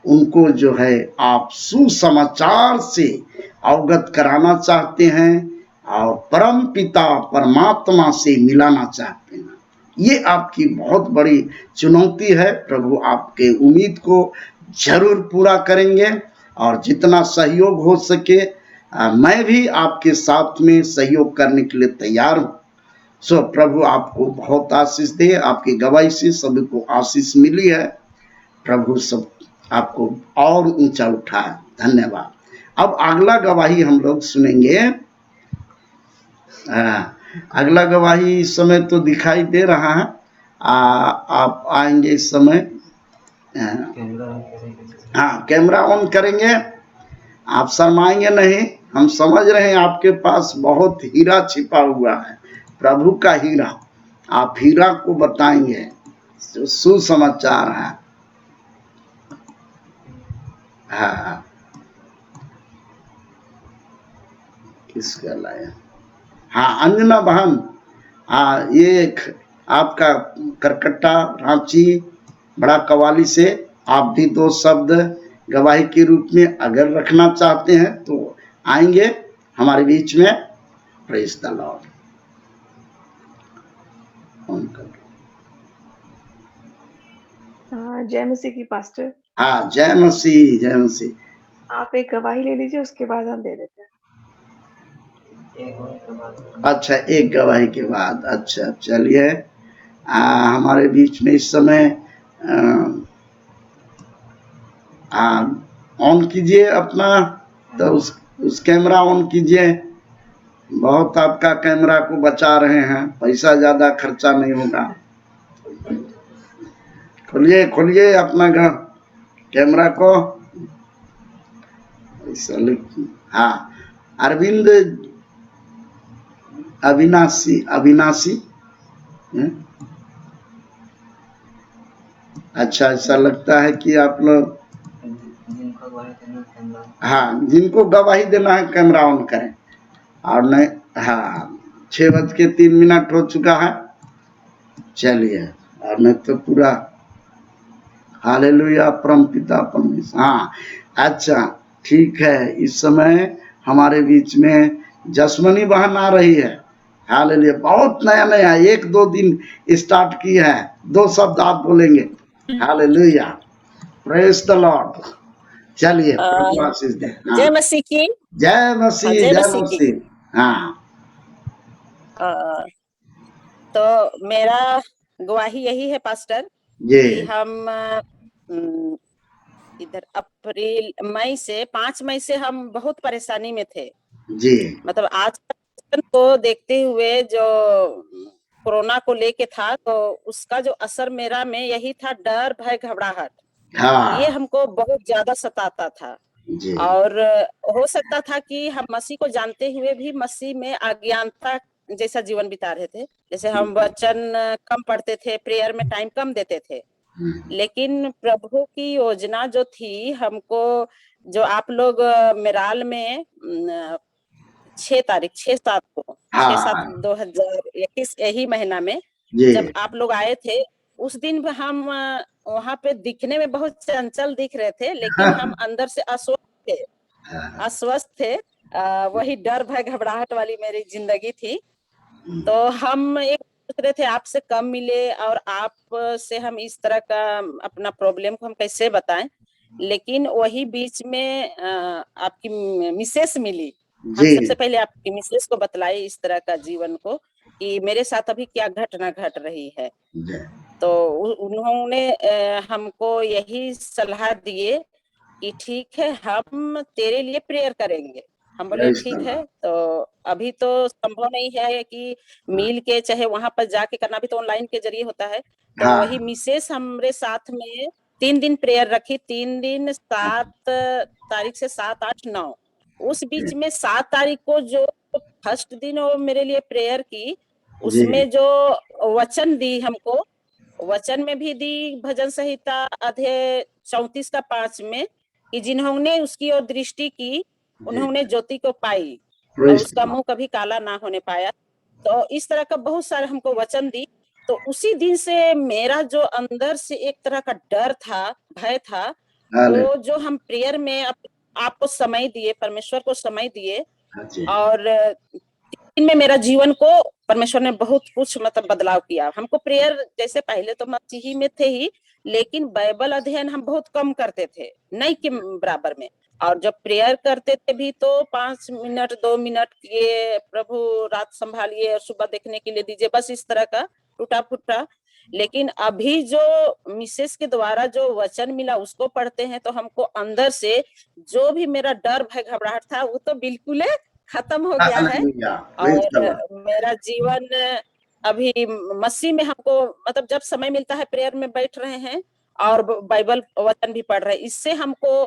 उनको जो है आप सुसमाचार से अवगत कराना चाहते हैं और परम पिता परमात्मा से मिलाना चाहते हैं। ये आपकी बहुत बड़ी चुनौती है। प्रभु आपके उम्मीद को जरूर पूरा करेंगे और जितना सहयोग हो सके मैं भी आपके साथ में सहयोग करने के लिए तैयार हूँ। सो प्रभु आपको बहुत आशीष दे। आपकी गवाही से सभी को आशीष मिली है। प्रभु सब आपको और ऊंचा उठाए। धन्यवाद। अब अगला गवाही हम लोग सुनेंगे। अगला गवाही इस समय तो दिखाई दे रहा है। आप आएंगे इस समय। हाँ, कैमरा ऑन करेंगे। आप शर्माएंगे नहीं। हम समझ रहे हैं आपके पास बहुत हीरा छिपा हुआ है, प्रभु का हीरा। आप हीरा को बताएंगे। सुसमाचार है। हाँ, किसका लाया? हाँ, अंजना बहन। हाँ, ये एक आपका करकट्टा रांची बड़ा कवाली से आप भी दो शब्द गवाही के रूप में अगर रखना चाहते हैं तो आएंगे हमारे बीच में। Praise the Lord. जय मसीह की पास्टर। हाँ, जय मसीह जय मसीह। आप एक गवाही ले लीजिए, उसके बाद हम दे देते हैं। अच्छा, एक गवाही के बाद। अच्छा, चलिए। हमारे बीच में इस समय ऑन कीजिए अपना, तो उस कैमरा ऑन कीजिए। बहुत आपका कैमरा को बचा रहे हैं, पैसा ज्यादा खर्चा नहीं होगा। खोलिए खोलिए अपना कैमरा को। ऐसा लिखिए। हाँ, अरविंद अविनाशी, अविनाशी हैं? अच्छा, ऐसा लगता है कि आप लोग, हाँ, जिनको गवाही देना है कैमरा ऑन करें। और नहीं, हाँ, 6:03 हो चुका है। चलिए, और नहीं तो पूरा हालेलुया परम पिता परमेश्वर। हाँ, अच्छा, ठीक है। इस समय हमारे बीच में जसमनी बहन आ रही है। हालेलुया, बहुत नया नया 1-2 दिन स्टार्ट की है। 2 शब्द आप बोलेंगे। Hallelujah, praise the Lord. चलिए, प्रभु आशीष दे। हाँ, जय मसीह की। जय मसीह, जय जय मसीह की। मसीह। हाँ, तो मेरा गवाही यही है पास्टर जी कि हम इधर अप्रैल मई से 5 मई से हम बहुत परेशानी में थे। जी मतलब आज को देखते हुए जो कोरोना को लेके था, तो उसका जो असर मेरा में यही था, डर भय घबराहट। हाँ ये हमको बहुत ज्यादा सताता था। जी और हो सकता था कि हम मसीह को जानते हुए भी मसीह में अज्ञानता जैसा जीवन बिता रहे थे। जैसे हम वचन कम पढ़ते थे, प्रेयर में टाइम कम देते थे। लेकिन प्रभु की योजना जो थी हमको, जो आप लोग मेराल में 6-7 को, 6-7 हाँ 2021 यही महीना में जी जब आप लोग आए थे, उस दिन हम वहां पे दिखने में बहुत चंचल दिख रहे थे, लेकिन हम अंदर से अस्वस्थ थे। अस्वस्थ थे। वही डर भय घबराहट वाली मेरी जिंदगी थी। तो हम एक सोच रहे थे आपसे कम मिले और आप से हम इस तरह का अपना प्रॉब्लम को हम कैसे बताएं। लेकिन वही बीच में आपकी मिसेस मिली। हम जी सबसे पहले आपकी मिसेस को बतलाए इस तरह का जीवन को, कि मेरे साथ अभी क्या घटना घट रही है। जी तो उन्होंने हमको यही सलाह दिए कि ठीक है, हम तेरे लिए प्रेयर करेंगे। हम बोले praise the ठीक है। Lord। तो अभी तो संभव नहीं है कि मिल के चाहे वहां पर जाके करना, भी तो ऑनलाइन के जरिए होता है। तो हाँ वही मिसेस हमरे साथ में 3 दिन प्रेयर रखी। 3 दिन, 7 तारीख से 7, 8, 9। उस बीच में 7 तारीख को जो फर्स्ट दिन वो मेरे लिए प्रेयर की, जी उसमें जो वचन दी हमको, वचन में भी दी भजन संहिता अध्याय 34 का 5 में, कि जिन्होंने उसकी ओर दृष्टि की उन्होंने ज्योति को पाई और praise the उसका Lord। मुंह कभी काला ना होने पाया। तो इस तरह का बहुत सारे हमको वचन दी। तो उसी दिन से मेरा जो अंदर से एक तरह का डर था, भय था, हालेलुया। वो जो हम प्रेयर में आपको समय दिए, परमेश्वर को समय दिए, जी और इनमें मेरा जीवन को परमेश्वर ने बहुत कुछ मतलब बदलाव किया। हमको प्रेयर, जैसे पहले तो मसीही में थे ही, लेकिन बाइबल अध्ययन हम बहुत कम करते थे, नहीं के बराबर में। और जब प्रेयर करते थे भी तो 5 मिनट 2 मिनट ये प्रभु रात संभालिए और सुबह देखने के लिए दीजिए, बस इस तरह का टूटा फूटा। लेकिन अभी जो मिसेस के द्वारा जो वचन मिला उसको पढ़ते हैं, तो हमको अंदर से जो भी मेरा डर भय घबराहट था वो तो बिल्कुल खत्म हो गया है। Hallelujah, praise the Lord। और मेरा जीवन अभी मसीह में, हमको मतलब जब समय मिलता है प्रेयर में बैठ रहे हैं और बाइबल वचन भी पढ़ रहे हैं। इससे हमको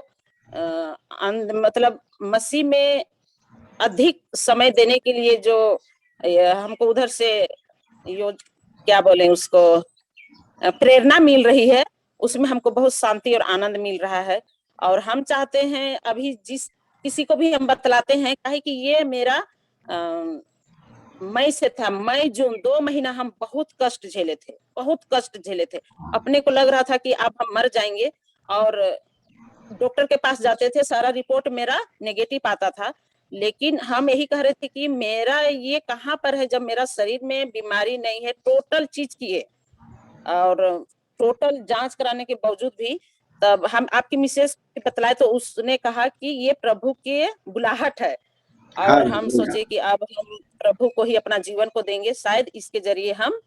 मतलब मसीह में अधिक समय देने के लिए जो हमको उधर से क्या बोले उसको, प्रेरणा मिल रही है, उसमें हमको बहुत शांति और आनंद मिल रहा है। और हम चाहते हैं, अभी जिस किसी को भी हम बतलाते हैं, काहे कि ये मेरा मई से था, मई जून 2 महीना हम बहुत कष्ट झेले थे, बहुत कष्ट झेले थे। अपने को लग रहा था कि अब हम मर जाएंगे। और डॉक्टर के पास जाते थे, सारा रिपोर्ट मेरा नेगेटिव आता था। लेकिन हम यही कह रहे थे कि मेरा ये कहाँ पर है, जब मेरा शरीर में बीमारी नहीं है, टोटल चीज की है। और टोटल जांच कराने के बावजूद भी, तब हम आपकी मिसेस को बतलाए तो उसने कहा कि ये प्रभु के बुलाहट है। और हम हालेलुया। सोचे कि अब हम प्रभु को ही अपना जीवन को देंगे, शायद इसके जरिए हम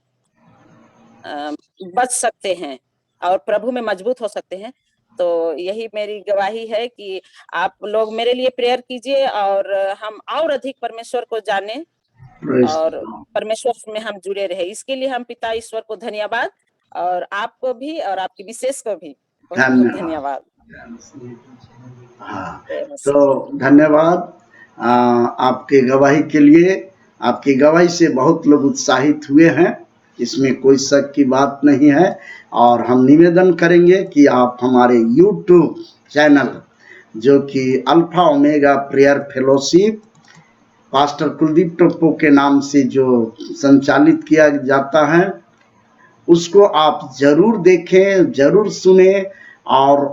बच सकते हैं और प्रभु में मजबूत हो सकते हैं। तो यही मेरी गवाही है कि आप लोग मेरे लिए प्रेयर कीजिए और हम और अधिक परमेश्वर को जाने praise the और Lord। परमेश्वर में हम जुड़े रहे। इसके लिए हम पिता ईश्वर को धन्यवाद और आपको भी और आपकी विशेष को भी बहुत बहुत धन्यवाद। धन्यवाद। हाँ, जय मसीह। तो धन्यवाद आपके गवाही के लिए। आपकी गवाही से बहुत लोग उत्साहित हुए हैं, इसमें कोई शक की बात नहीं है। और हम निवेदन करेंगे कि आप हमारे YouTube चैनल जो कि alpha omega prayer fellowship pastor Kuldeep Toppo के नाम से जो संचालित किया जाता है, उसको आप जरूर देखें, जरूर सुने और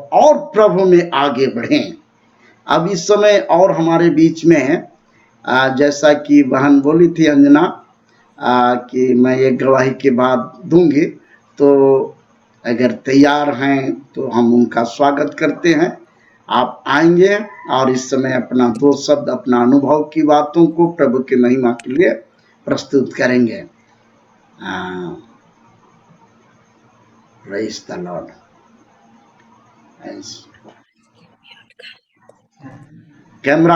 प्रभु में आगे बढ़ें। अब इस समय और हमारे बीच में जैसा कि बहन बोली थी अंजना कि मैं ये गवाही के बाद दूंगी, तो अगर तैयार हैं तो हम उनका स्वागत करते हैं। आप आएंगे और इस समय अपना 2 शब्द अपना अनुभव की बातों को प्रभु की महिमा के लिए प्रस्तुत करेंगे। Praise the Lord. कैमरा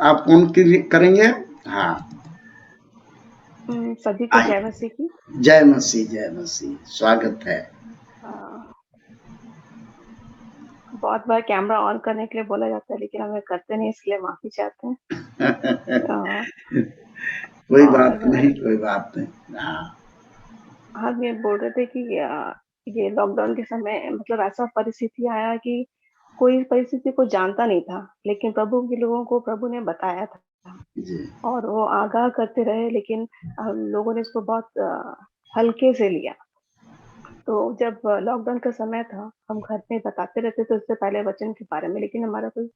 आप ऑन करेंगे? हाँ, सभी को जय मसीह की। जय मसीह, जय मसीह, स्वागत है। बहुत बार कैमरा ऑन करने के लिए बोला जाता है, लेकिन हमें करते नहीं, इसलिए माफी चाहते हैं। कोई बात नहीं, कोई बात नहीं। हम ये बोल रहे थे कि ये लॉकडाउन के समय मतलब ऐसा परिस्थिति आया कि कोई परिस्थिति को जानता नहीं था, लेकिन प्रभु के लोगों को प्रभु ने बताया था और वो आगाह करते रहे, लेकिन हम लोगों ने इसको बहुत हल्के से लिया। तो जब लॉकडाउन का समय था, हम घर में बताते रहते थे उससे पहले वचन के बारे में, लेकिन हमारा कोई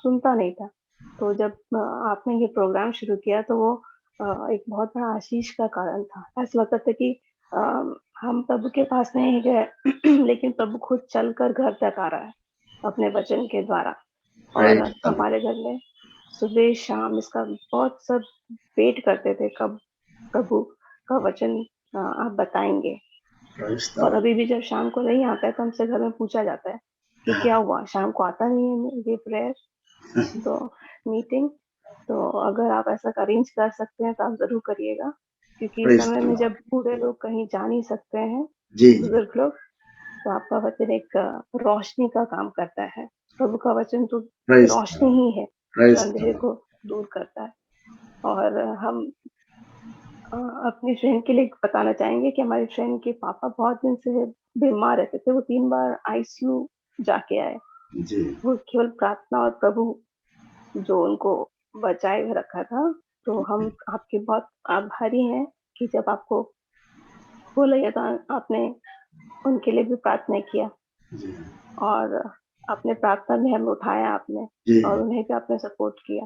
सुनता नहीं था। तो जब आपने ये प्रोग्राम शुरू किया तो वो एक बहुत बड़ा आशीष का कारण था। ऐसा लगता था कि हम प्रभु के पास नहीं गए लेकिन प्रभु खुद चलकर घर तक आ रहा है अपने वचन के द्वारा। और हमारे घर में सुबह शाम इसका बहुत सब वेट करते थे, कब प्रभु का वचन आप बताएंगे। और अभी भी जब शाम को नहीं आता है तो हमसे घर में पूछा जाता है कि क्या हुआ, शाम को आता नहीं है ये प्रेयर तो मीटिंग। तो अगर आप ऐसा अरेंज कर सकते हैं तो आप जरूर करिएगा, क्योंकि इस समय में जब बूढ़े लोग कहीं जा नहीं सकते हैं, बुजुर्ग लोग, तो आपका वचन एक रोशनी का काम करता है। प्रभु का वचन तो रोशनी ही है जो अंधेरे को दूर करता है। और हम अपने फ्रेंड के लिए बताना चाहेंगे कि हमारे फ्रेंड के पापा बहुत दिन से बीमार रहते थे। वो 3 बार आईसीयू जाके आए। वो केवल प्रार्थना और प्रभु जो उनको बचाए हुए रखा था। तो हम आपके बहुत आभारी हैं कि जब आपको बोला गया था आपने उनके लिए भी प्रार्थना किया और अपने प्रार्थना में हमें उठाया आपने और उन्हें भी आपने सपोर्ट किया।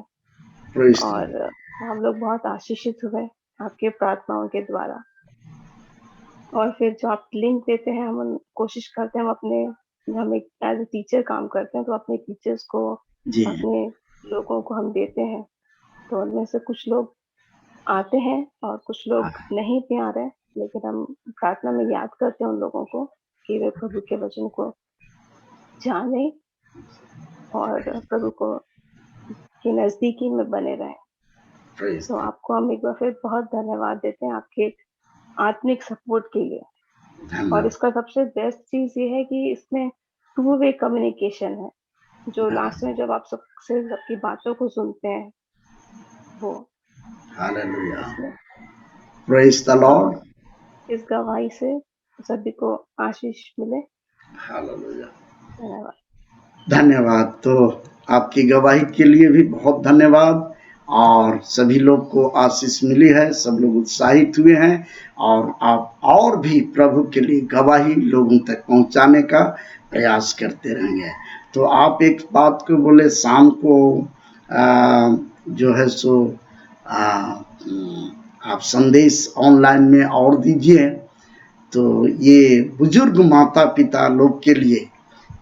और हम लोग बहुत आशीषित हुए आपके प्रार्थनाओं के द्वारा। और फिर जो आप लिंक देते हैं, हम कोशिश करते हैं हम एक एज ए टीचर काम करते हैं, तो अपने टीचर्स को अपने लोगों को हम देते हैं। तो उनमें से कुछ लोग आते हैं और कुछ लोग नहीं भी आ रहे, लेकिन हम प्रार्थना में याद करते हैं उन लोगों को कि वे प्रभु के वचन को जाने और प्रभु को के नजदीकी में बने रहे। तो आपको हम एक बार फिर बहुत धन्यवाद देते हैं आपके आत्मिक सपोर्ट के लिए। और इसका सबसे बेस्ट चीज ये है कि इसमें 2 वे कम्युनिकेशन है, जो लास्ट में जब आप सबसे सबकी बातों को सुनते हैं वो। Hallelujah, praise the Lord. इस गवाही से सभी को आशीष मिले। हालेलुया, धन्यवाद। धन्यवाद। तो आपकी गवाही के लिए भी बहुत धन्यवाद और सभी लोग को आशीष मिली है, सब लोग उत्साहित हुए हैं और आप और भी प्रभु के लिए गवाही लोगों तक पहुंचाने का प्रयास करते रहेंगे। तो आप एक बात को बोले, शाम को जो है सो आप संदेश ऑनलाइन में और दीजिए। तो ये बुजुर्ग माता पिता लोग के लिए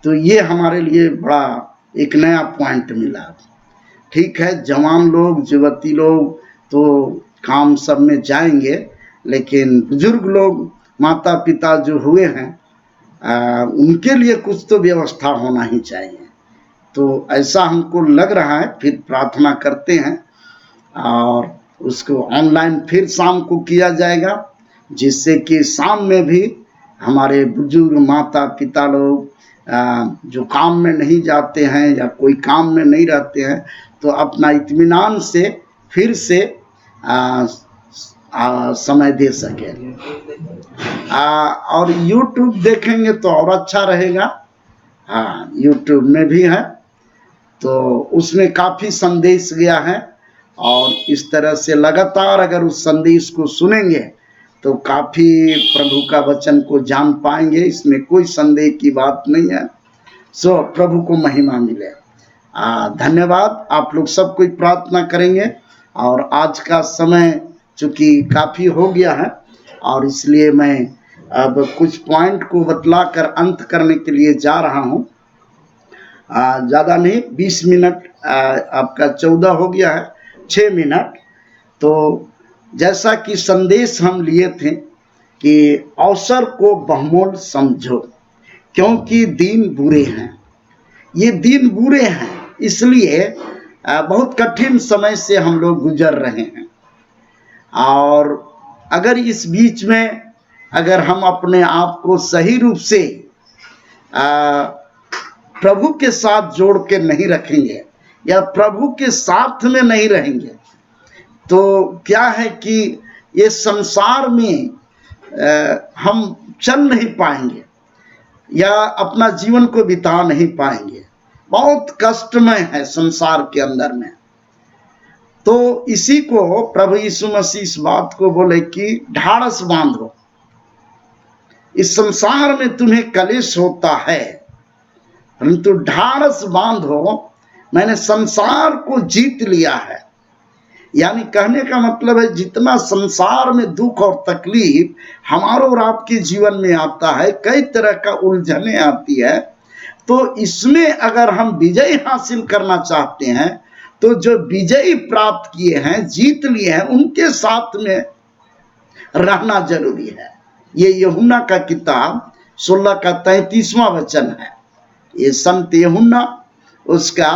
तो ये हमारे लिए बड़ा एक नया पॉइंट मिला। ठीक है, जवान लोग युवती लोग तो काम सब में जाएंगे, लेकिन बुजुर्ग लोग माता पिता जो हुए हैं उनके लिए कुछ तो व्यवस्था होना ही चाहिए। तो ऐसा हमको लग रहा है, फिर प्रार्थना करते हैं और उसको ऑनलाइन फिर शाम को किया जाएगा, जिससे कि शाम में भी हमारे बुजुर्ग माता पिता लोग जो काम में नहीं जाते हैं या कोई काम में नहीं रहते हैं, तो अपना इत्मीनान से फिर से समय दे सके। और YouTube देखेंगे तो और अच्छा रहेगा। हाँ, YouTube में भी है, तो उसमें काफ़ी संदेश गया है, और इस तरह से लगातार अगर उस संदेश को सुनेंगे तो काफ़ी प्रभु का वचन को जान पाएंगे। इसमें कोई संदेह की बात नहीं है। सो प्रभु को महिमा मिले। धन्यवाद। आप लोग सब कोई प्रार्थना करेंगे, और आज का समय चूँकि काफ़ी हो गया है, और इसलिए मैं अब कुछ पॉइंट को बतलाकर अंत करने के लिए जा रहा हूँ। ज़्यादा नहीं, 20 मिनट आपका 14 हो गया है, 6 मिनट। तो जैसा कि संदेश हम लिए थे कि अवसर को बहुमूल्य समझो, क्योंकि दिन बुरे हैं। ये दिन बुरे हैं, इसलिए बहुत कठिन समय से हम लोग गुजर रहे हैं। और अगर इस बीच में अगर हम अपने आप को सही रूप से प्रभु के साथ जोड़ के नहीं रखेंगे, या प्रभु के साथ में नहीं रहेंगे, तो क्या है कि ये संसार में हम चल नहीं पाएंगे, या अपना जीवन को बिता नहीं पाएंगे। बहुत कष्टमय है संसार के अंदर में। तो इसी को प्रभु यीशु मसीह इस बात को बोले कि ढाढ़स बांधो। इस संसार में तुम्हें कलेश होता है, परंतु ढाढ़स बांधो, मैंने संसार को जीत लिया है। यानी कहने का मतलब है, जितना संसार में दुख और तकलीफ हमारे और आपके जीवन में आता है, कई तरह का उलझने आती है, तो इसमें अगर हम विजय हासिल करना चाहते हैं, तो जो विजय प्राप्त किए हैं, जीत लिए हैं, उनके साथ में रहना जरूरी है। ये यूहन्ना का किताब 16 का 33वां वचन है। ये संत यूहन्ना उसका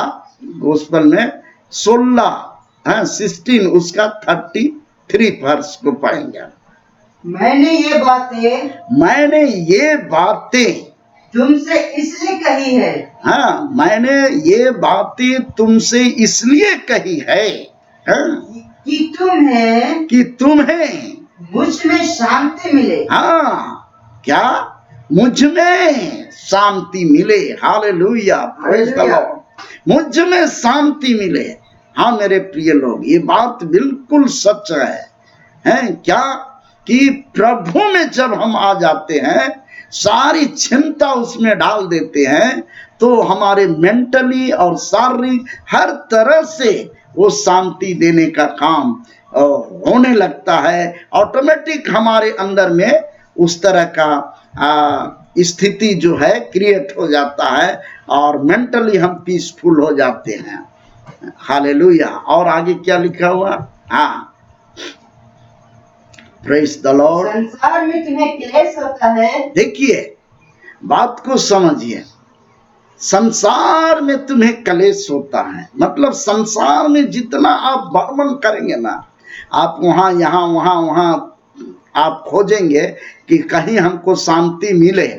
गोस्पल में 16 उसका 33 वर्ष को पढ़ेंगे। मैंने ये बातें तुमसे इसलिए कही है। हाँ, मैंने ये बातें तुमसे इसलिए कही है, कि तुम्हें मुझ में शांति मिले। हाँ, क्या? मुझ में शांति मिले। Hallelujah, praise the Lord. मुझ में शांति मिले। हाँ मेरे प्रिय लोग, ये बात बिल्कुल सच है क्या? कि प्रभु में जब हम आ जाते हैं, सारी चिंता उसमें डाल देते हैं, तो हमारे मेंटली और शारीरिक हर तरह से वो शांति देने का काम होने लगता है। ऑटोमेटिक हमारे अंदर में उस तरह का स्थिति जो है क्रिएट हो जाता है, और मेंटली हम पीसफुल हो जाते हैं। हालेलुया। और आगे क्या लिखा हुआ? हाँ, प्रेज द लॉर्ड। संसार में तुम्हें क्लेश होता है। देखिए, बात को समझिए। संसार में तुम्हें क्लेश होता है, मतलब संसार में जितना आप भ्रमण करेंगे ना, आप वहां यहाँ वहां आप खोजेंगे कि कहीं हमको शांति मिले।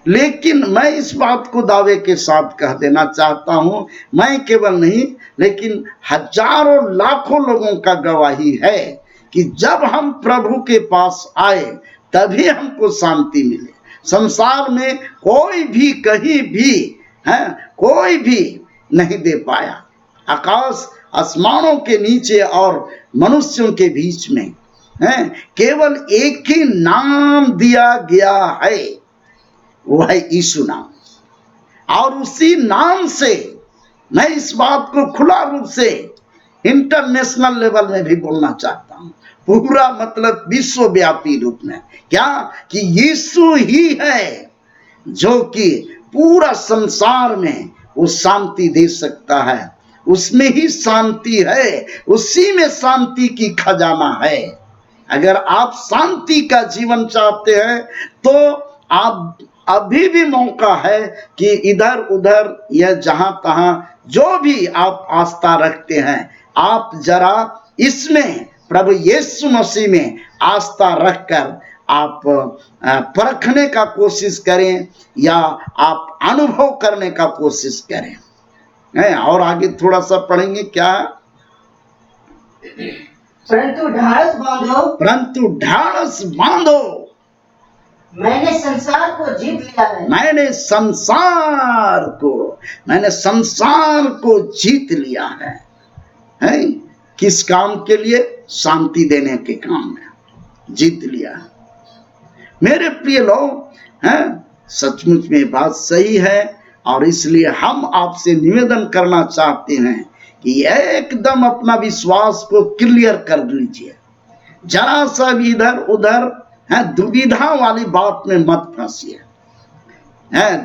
लेकिन मैं इस बात को दावे के साथ कह देना चाहता हूं, मैं केवल नहीं लेकिन हजारों लाखों लोगों का गवाही है कि जब हम प्रभु के पास आए तभी हमको शांति मिले। संसार में कोई भी कहीं भी कोई भी नहीं दे पाया। आकाश आसमानों के नीचे और मनुष्यों के बीच में केवल एक ही नाम दिया गया है, वो है यीशु नाम। और उसी नाम से मैं इस बात को खुला रूप से इंटरनेशनल लेवल में भी बोलना चाहता हूं, पूरा मतलब विश्वव्यापी रूप में, क्या कि यीशु ही है जो कि पूरा संसार में वो शांति दे सकता है। उसमें ही शांति है, उसी में शांति की खजाना है। अगर आप शांति का जीवन चाहते हैं तो आप अभी भी मौका है कि इधर उधर या जहां तहां जो भी आप आस्था रखते हैं, आप जरा इसमें प्रभु यीशु मसीह में आस्था रखकर आप परखने का कोशिश करें या आप अनुभव करने का कोशिश करें। और आगे थोड़ा सा पढ़ेंगे क्या? परंतु ढाढ़स बांधो, परंतु ढाढ़स बांधो, मैंने संसार को जीत लिया है। मैंने संसार को जीत लिया है। किस काम के लिए? शांति देने के काम में जीत लिया है। मेरे प्रिय लोग, सचमुच में बात सही है और इसलिए हम आपसे निवेदन करना चाहते हैं कि एकदम अपना विश्वास को क्लियर कर लीजिए। जरा सा भी इधर उधर दुविधा वाली बात में मत फंसिए।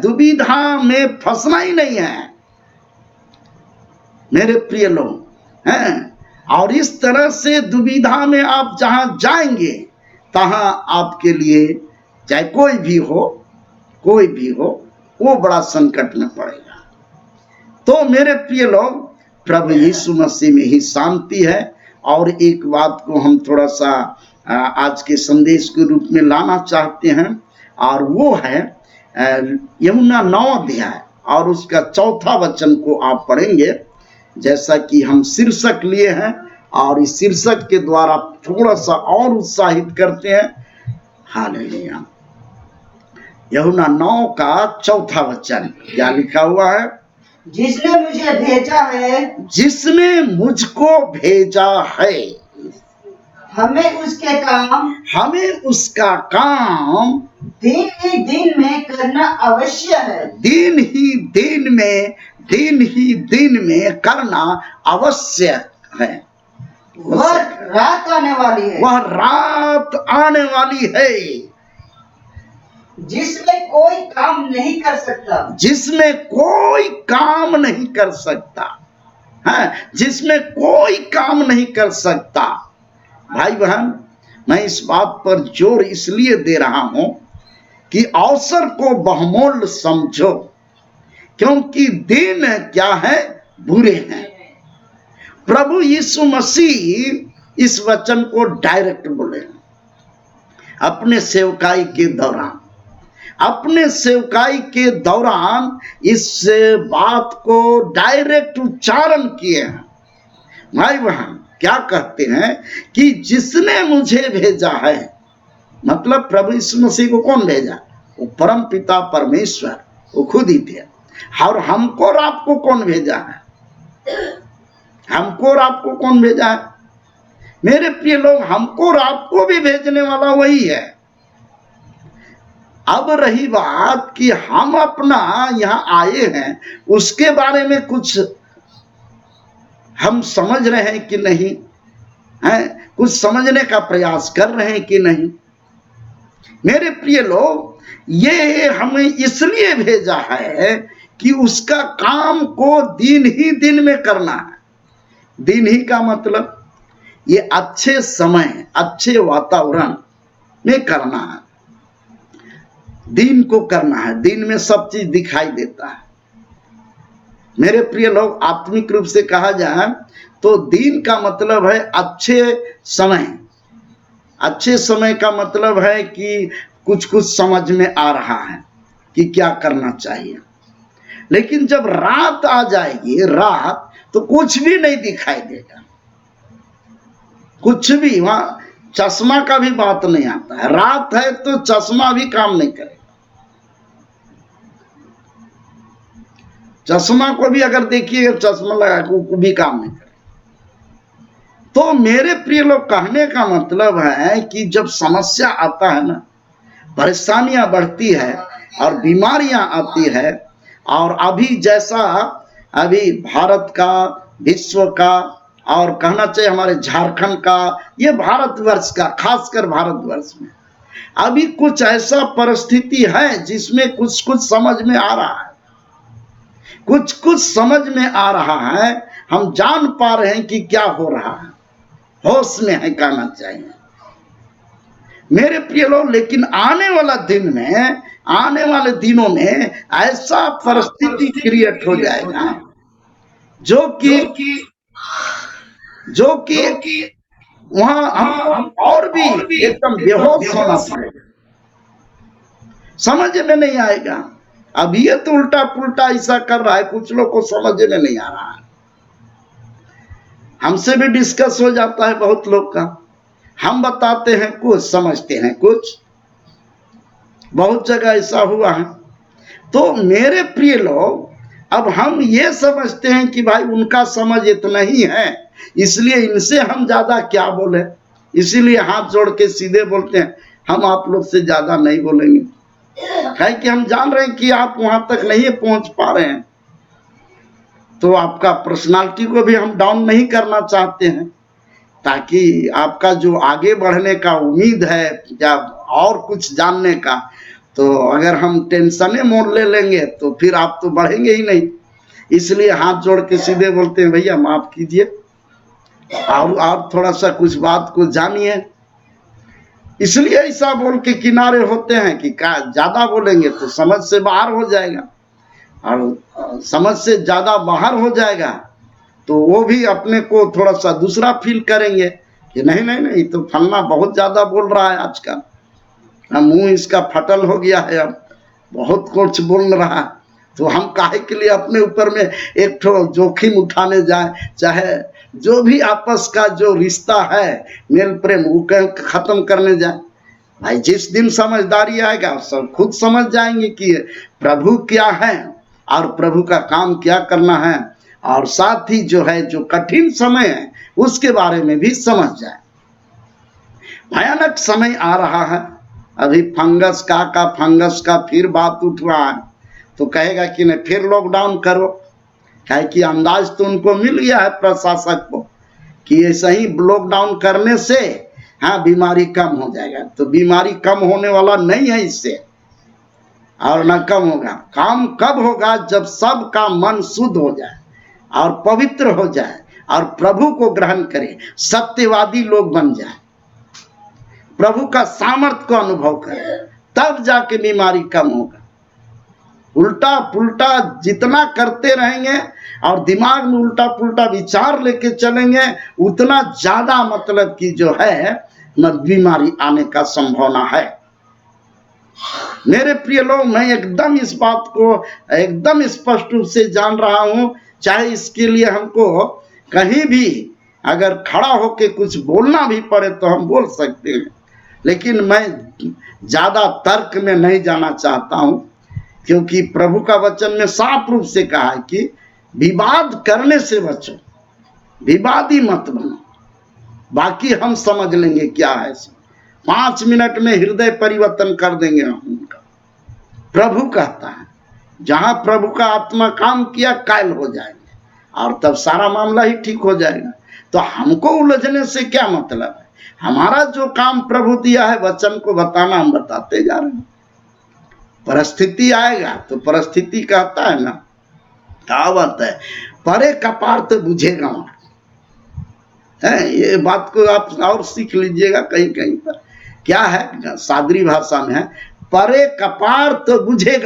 दुविधा में फंसना ही नहीं है मेरे प्रिय लोग। और इस तरह से दुविधा में आप जहां जाएंगे तहां आपके लिए चाहे कोई भी हो वो बड़ा संकट में पड़ेगा। तो मेरे प्रिय लोग, प्रभु यीशु मसीह में ही शांति है। और एक बात को हम थोड़ा सा आज के संदेश के रूप में लाना चाहते हैं और वो है यूहन्ना 9 अध्याय और उसका 4था वचन को आप पढ़ेंगे, जैसा कि हम शीर्षक लिए हैं और इस शीर्षक के द्वारा थोड़ा सा और उत्साहित करते हैं। हालेलुया। यूहन्ना 9 का 4था वचन क्या लिखा हुआ है? जिसने मुझे भेजा है, जिसने मुझको भेजा है, हमें उसका काम दिन ही दिन में करना अवश्य है। दिन ही दिन में करना आवश्यक है। वह रात आने वाली है, जिसमें कोई काम नहीं कर सकता। भाई बहन, मैं इस बात पर जोर इसलिए दे रहा हूं कि अवसर को बहुमूल्य समझो, क्योंकि दिन क्या है? बुरे हैं। प्रभु यीशु मसीह इस वचन को डायरेक्ट बोले अपने सेवकाई के दौरान इस बात को डायरेक्ट उच्चारण किए हैं। भाई बहन, क्या कहते हैं कि जिसने मुझे भेजा है, मतलब प्रभु यीशु मसीह को कौन भेजा? वो परम पिता परमेश्वर, वो खुद ही थे। और हमको और आपको कौन भेजा है? मेरे प्रिय लोग, हमको और आपको भी भेजने वाला वही है। अब रही बात कि हम अपना यहाँ आए हैं, उसके बारे में कुछ हम समझ रहे हैं कि नहीं, कुछ समझने का प्रयास कर रहे हैं कि नहीं। मेरे प्रिय लोग, ये हमें इसलिए भेजा है कि उसका काम को दिन ही दिन में करना है। दिन ही का मतलब ये अच्छे समय, अच्छे वातावरण में करना है। दिन को करना है, दिन में सब चीज दिखाई देता है। मेरे प्रिय लोग, आत्मिक रूप से कहा जाए तो दिन का मतलब है अच्छे समय। अच्छे समय का मतलब है कि कुछ समझ में आ रहा है कि क्या करना चाहिए। लेकिन जब रात आ जाएगी, रात, तो कुछ भी नहीं दिखाई देगा, कुछ भी। वहां चश्मा का भी बात नहीं आता है। रात है तो चश्मा भी काम नहीं करेगा। चश्मा को भी अगर देखिएगा, चश्मा लगा को भी काम नहीं करेगा। तो मेरे प्रिय लोग, कहने का मतलब है कि जब समस्या आता है ना, परेशानियां बढ़ती है और बीमारियां आती है, और अभी जैसा अभी भारत का, विश्व का, और कहना चाहिए हमारे झारखंड का, ये भारतवर्ष का, खासकर भारतवर्ष में अभी कुछ ऐसा परिस्थिति है जिसमें कुछ समझ में आ रहा है, कुछ समझ में आ रहा है। हम जान पा रहे हैं कि क्या हो रहा है, होश में है कहना चाहिए मेरे प्रिय लोग। लेकिन आने वाले दिनों में ऐसा परिस्थिति क्रिएट हो जाएगा जो कि वहां हम और भी एकदम बेहोश होना पड़ेगा, समझ में नहीं आएगा। अब ये तो उल्टा पुल्टा ऐसा कर रहा है, कुछ लोग को समझ में नहीं आ रहा है। हमसे भी डिस्कस हो जाता है बहुत लोग का, हम बताते हैं कुछ, समझते हैं कुछ, बहुत जगह ऐसा हुआ है। तो मेरे प्रिय लोग, अब हम ये समझते हैं कि भाई उनका समझ इतना ही है, इसलिए इनसे हम ज्यादा क्या बोले, इसीलिए हाथ जोड़ के सीधे बोलते हैं हम आप लोग से ज्यादा नहीं बोलेंगे, है कि हम जान रहे हैं कि आप वहां तक नहीं पहुंच पा रहे हैं। तो आपका पर्सनालिटी को भी हम डाउन नहीं करना चाहते हैं, ताकि आपका जो आगे बढ़ने का उम्मीद है या और कुछ जानने का, तो अगर हम टेंशने मोड़ ले लेंगे तो फिर आप तो बढ़ेंगे ही नहीं। इसलिए हाथ जोड़ के सीधे बोलते हैं भैया माफ कीजिए, और थोड़ा सा कुछ बात को जानिए। इसलिए ऐसा बोल के किनारे होते हैं कि ज्यादा बोलेंगे तो समझ से बाहर हो जाएगा, और समझ से ज्यादा बाहर हो जाएगा तो वो भी अपने को थोड़ा सा दूसरा फील करेंगे कि नहीं नहीं नहीं, तो फलना बहुत ज्यादा बोल रहा है आजकल, मुंह इसका फटल हो गया है, अब बहुत कुछ बोल रहा है। तो हम काहे के लिए अपने ऊपर में एक ठो जोखिम उठाने जाए, चाहे जो भी आपस का जो रिश्ता है मेल प्रेम वो खत्म करने जाए। भाई जिस दिन समझदारी आएगा सब खुद समझ जाएंगे कि प्रभु क्या है और प्रभु का काम क्या करना है, और साथ ही जो है जो कठिन समय है उसके बारे में भी समझ जाए। भयानक समय आ रहा है, अभी फंगस का फिर बात उठ रहा है, तो कहेगा कि नहीं फिर लॉकडाउन करो, क्या कि अंदाज तो उनको मिल गया है प्रशासक को कि ऐसे ही लॉकडाउन करने से हाँ बीमारी कम हो जाएगा। तो बीमारी कम होने वाला नहीं है इससे, और न कम होगा। काम कब होगा? जब सबका मन शुद्ध हो जाए और पवित्र हो जाए और प्रभु को ग्रहण करे, सत्यवादी लोग बन जाए, प्रभु का सामर्थ्य को अनुभव करे, तब जाके बीमारी कम होगा। उल्टा पुल्टा जितना करते रहेंगे और दिमाग में उल्टा पुल्टा विचार लेके चलेंगे, उतना ज्यादा मतलब कि जो है बीमारी आने का संभावना है। मेरे प्रिय लोग, मैं एकदम इस बात को एकदम स्पष्ट रूप से जान रहा हूं, चाहे इसके लिए हमको कहीं भी अगर खड़ा होके कुछ बोलना भी पड़े तो हम बोल सकते हैं, लेकिन मैं ज्यादा तर्क में नहीं जाना चाहता हूं, क्योंकि प्रभु का वचन में साफ रूप से कहा है कि विवाद करने से बचो, विवादी मत बनो, बाकी हम समझ लेंगे क्या है। 5 मिनट में हृदय परिवर्तन कर देंगे हम उनका। प्रभु कहता है जहां प्रभु का आत्मा काम किया कायल हो जाएंगे, और तब सारा मामला ही ठीक हो जाएगा। तो हमको उलझने से क्या मतलब है? हमारा जो काम प्रभु दिया है वचन को बताना, हम बताते जा रहे हैं। परिस्थिति आएगा तो परिस्थिति कहता है ना, कहावत है परे कपार तो बुझेगा है। ये बात को आप और सीख लीजिएगा, कहीं कहीं पर क्या है, सादरी भाषा में है, परे कपार तो बुझे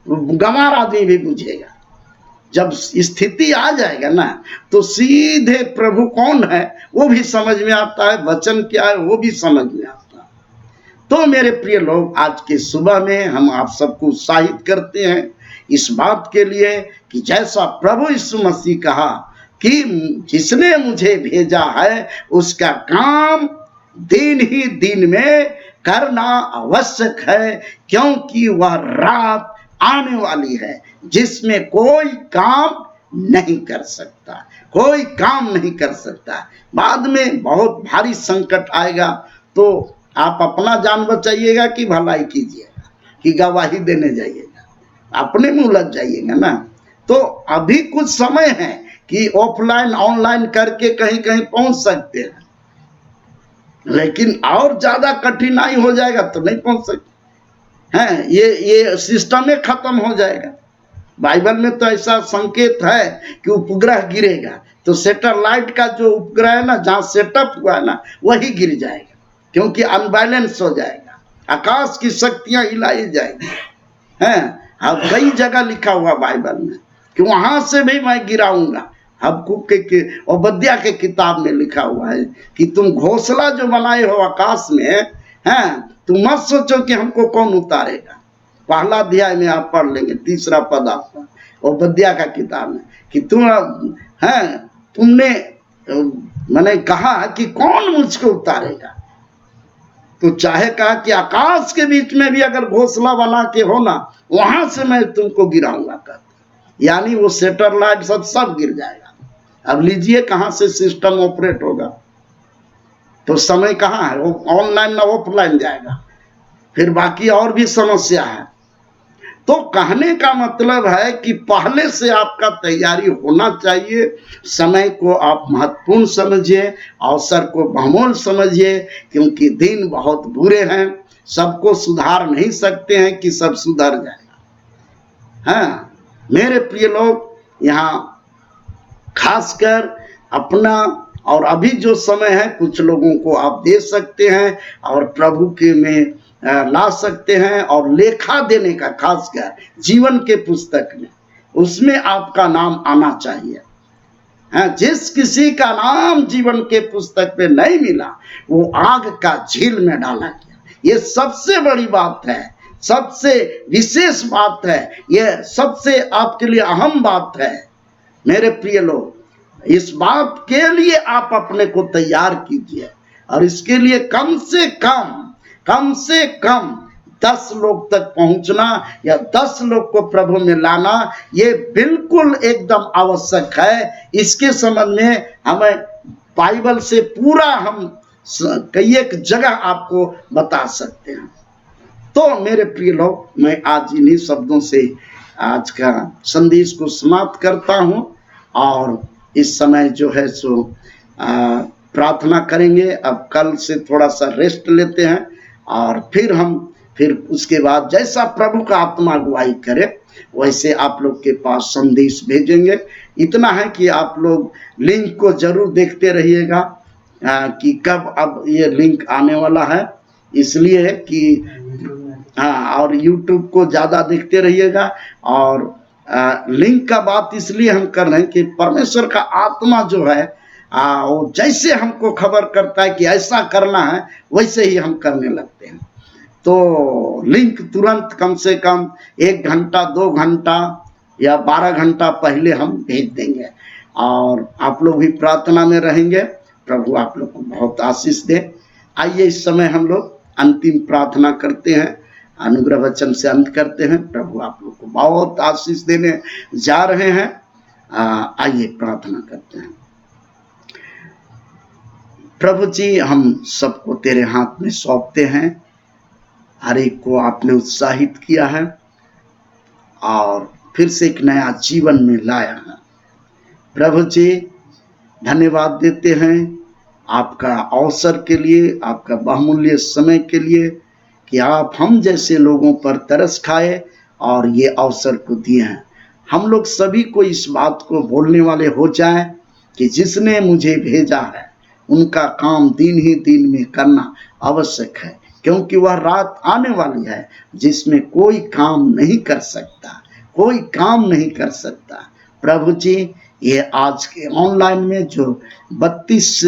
गंवार आदमी भी बुझेगा। जब स्थिति आ जाएगा ना तो सीधे प्रभु कौन है वो भी समझ में आता है, वचन क्या है वो भी समझ में आता है। तो मेरे प्रिय लोग, आज के सुबह में हम आप सबको उत्साहित करते हैं इस बात के लिए कि जैसा प्रभु यीशु मसीह कहा कि जिसने मुझे भेजा है उसका काम दिन ही दिन में करना आवश्यक है, क्योंकि वह रात आने वाली है जिसमें कोई काम नहीं कर सकता, कोई काम नहीं कर सकता। बाद में बहुत भारी संकट आएगा, तो आप अपना जान बचाइएगा कि भलाई कीजिएगा कि गवाही देने जाइएगा, अपने में उलझ जाइएगा ना। तो अभी कुछ समय है कि ऑफलाइन ऑनलाइन करके कहीं कहीं पहुंच सकते हैं, लेकिन और ज्यादा कठिनाई हो जाएगा तो नहीं पहुंच सकते हैं। ये सिस्टम ही खत्म हो जाएगा। बाइबल में तो ऐसा संकेत है कि उपग्रह गिरेगा तो सैटेलाइट का जो उपग्रह है ना, जहां सेटअप हुआ है ना, वही गिर जाएगा, क्योंकि अनबैलेंस हो जाएगा, आकाश की शक्तियां हिलाई जाएगी हैं। अब कई जगह लिखा हुआ बाइबल में कि वहां से भी मैं गिराऊंगा, हबक्कुक के ओबद्या के किताब में लिखा हुआ है कि तुम घोंसला जो बनाए हो आकाश में, हैं, तुम मत सोचो कि हमको कौन उतारेगा। पहला अध्याय में आप पढ़ लेंगे, 3रा पद आपका ओबद्या का किताब में कि तुमने मैंने कहा कि कौन मुझको उतारेगा। तो चाहे कहा कि आकाश के बीच में भी अगर घोंसला बना के हो ना, वहां से मैं तुमको गिराऊंगा कर, यानी वो सैटेलाइट सब गिर जाएगा। अब लीजिए कहां से सिस्टम ऑपरेट होगा, तो समय कहाँ है, वो ऑनलाइन ना ऑफलाइन जाएगा, फिर बाकी और भी समस्या है। तो कहने का मतलब है कि पहले से आपका तैयारी होना चाहिए। समय को आप महत्वपूर्ण समझिए, अवसर को बहुमूल्य समझिए, क्योंकि दिन बहुत बुरे हैं। सबको सुधार नहीं सकते हैं कि सब सुधर जाएगा। हाँ मेरे प्रिय लोग, यहाँ खासकर अपना और अभी जो समय है कुछ लोगों को आप दे सकते हैं और प्रभु के में ला सकते हैं, और लेखा देने का खासकर जीवन के पुस्तक में, उसमें आपका नाम आना चाहिए। जिस किसी का नाम जीवन के पुस्तक में नहीं मिला वो आग का झील में डाला गया। ये सबसे बड़ी बात है, सबसे विशेष बात है, ये सबसे आपके लिए अहम बात है। मेरे प्रिय लोग, इस बात के लिए आप अपने को तैयार कीजिए, और इसके लिए कम से कम 10 लोग तक पहुंचना या 10 लोग को प्रभु में लाना, ये बिल्कुल एकदम आवश्यक है। इसके संबंध में हमें बाइबल से पूरा हम कई एक जगह आपको बता सकते हैं। तो मेरे प्रिय लोग, मैं आज इन्हीं शब्दों से आज का संदेश को समाप्त करता हूं, और इस समय जो है सो प्रार्थना करेंगे। अब कल से थोड़ा सा रेस्ट लेते हैं, और फिर उसके बाद जैसा प्रभु का आत्मा अगुवाई करे वैसे आप लोग के पास संदेश भेजेंगे। इतना है कि आप लोग लिंक को जरूर देखते रहिएगा कि कब अब ये लिंक आने वाला है, इसलिए कि और YouTube को ज़्यादा देखते रहिएगा। और लिंक का बात इसलिए हम कर रहे हैं कि परमेश्वर का आत्मा जो है वो जैसे हमको खबर करता है कि ऐसा करना है, वैसे ही हम करने लगते हैं। तो लिंक तुरंत कम से कम 1 घंटा 2 घंटा या 12 घंटा पहले हम भेज देंगे, और आप लोग भी प्रार्थना में रहेंगे। प्रभु आप लोग को बहुत आशीष दे। आइए इस समय हम लोग अंतिम प्रार्थना करते हैं, अनुग्रह वचन से अंत करते हैं। प्रभु आप लोग को बहुत आशीष देने जा रहे हैं। आइए प्रार्थना करते हैं। प्रभु जी, हम सबको तेरे हाथ में सौंपते हैं। हर एक को आपने उत्साहित किया है और फिर से एक नया जीवन में लाया है। प्रभु जी, धन्यवाद देते हैं आपका अवसर के लिए, आपका बहुमूल्य समय के लिए, कि आप हम जैसे लोगों पर तरस खाए और ये अवसर को दिए हैं। हम लोग सभी को इस बात को बोलने वाले हो जाएं कि जिसने मुझे भेजा है उनका काम दिन ही दिन में करना आवश्यक है, क्योंकि वह रात आने वाली है जिसमें कोई काम नहीं कर सकता, कोई काम नहीं कर सकता। प्रभु जी, ये आज के ऑनलाइन में जो 32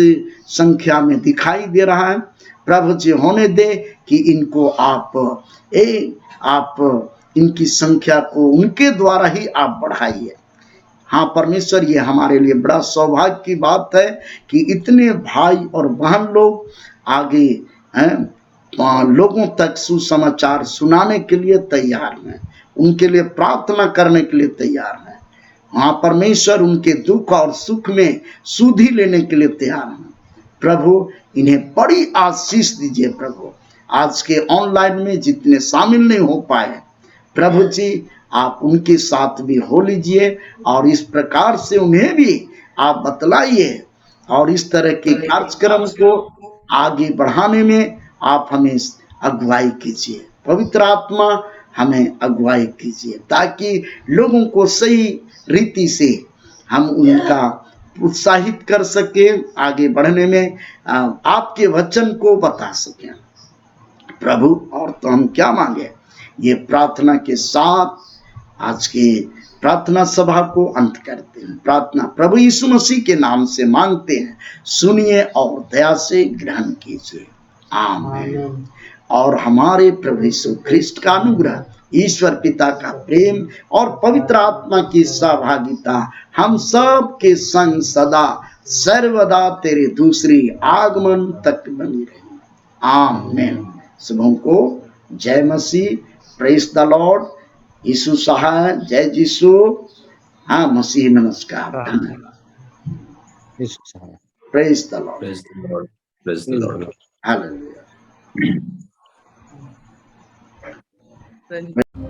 संख्या में दिखाई दे रहा है, प्रभु जी होने दे कि इनको आप इनकी संख्या को उनके द्वारा ही आप बढ़ाइए। हाँ परमेश्वर, ये हमारे लिए बड़ा सौभाग्य की बात है कि इतने भाई और बहन लोग आगे लोगों तक सुसमाचार सुनाने के लिए तैयार हैं, उनके लिए प्रार्थना करने के लिए तैयार हैं। हाँ परमेश्वर, उनके दुख और सुख में सुधि लेने के लिए तैयार हैं। प्रभु, इन्हें बड़ी आशीष दीजिए। प्रभु, आज के ऑनलाइन में जितने शामिल नहीं हो पाए, प्रभु जी आप उनके साथ भी हो लीजिए, और इस प्रकार से उन्हें भी आप बतलाइए, और इस तरह के कार्यक्रम को आगे बढ़ाने में आप हमें अगुवाई कीजिए। पवित्र आत्मा हमें अगुवाई कीजिए, ताकि लोगों को सही रीति से हम उनका उत्साहित कर सके, आगे बढ़ने में आपके वचन को बता सकें। प्रभु, और तो हम क्या मांगे, ये प्रार्थना के साथ आज की प्रार्थना सभा को अंत करते हैं। प्रार्थना प्रभु यीशु मसीह के नाम से मांगते हैं, सुनिए और दया से ग्रहण कीजिए। आमीन। और हमारे प्रभु यीशु ख्रिस्ट का अनुग्रह, ईश्वर पिता का प्रेम और पवित्र आत्मा की सहभागिता हम सब के संग सदा सर्वदा तेरे दूसरी आगमन तक बनी रहे। आमीन। सबों को जय मसीह, प्रेज द लॉर्ड, यीशु सहाय, जय यीशु। हाँ मसीह नमस्कार, धन्यवाद। Praise the Lord, Praise the Lord. Praise the Lord. Hallelujah. Praise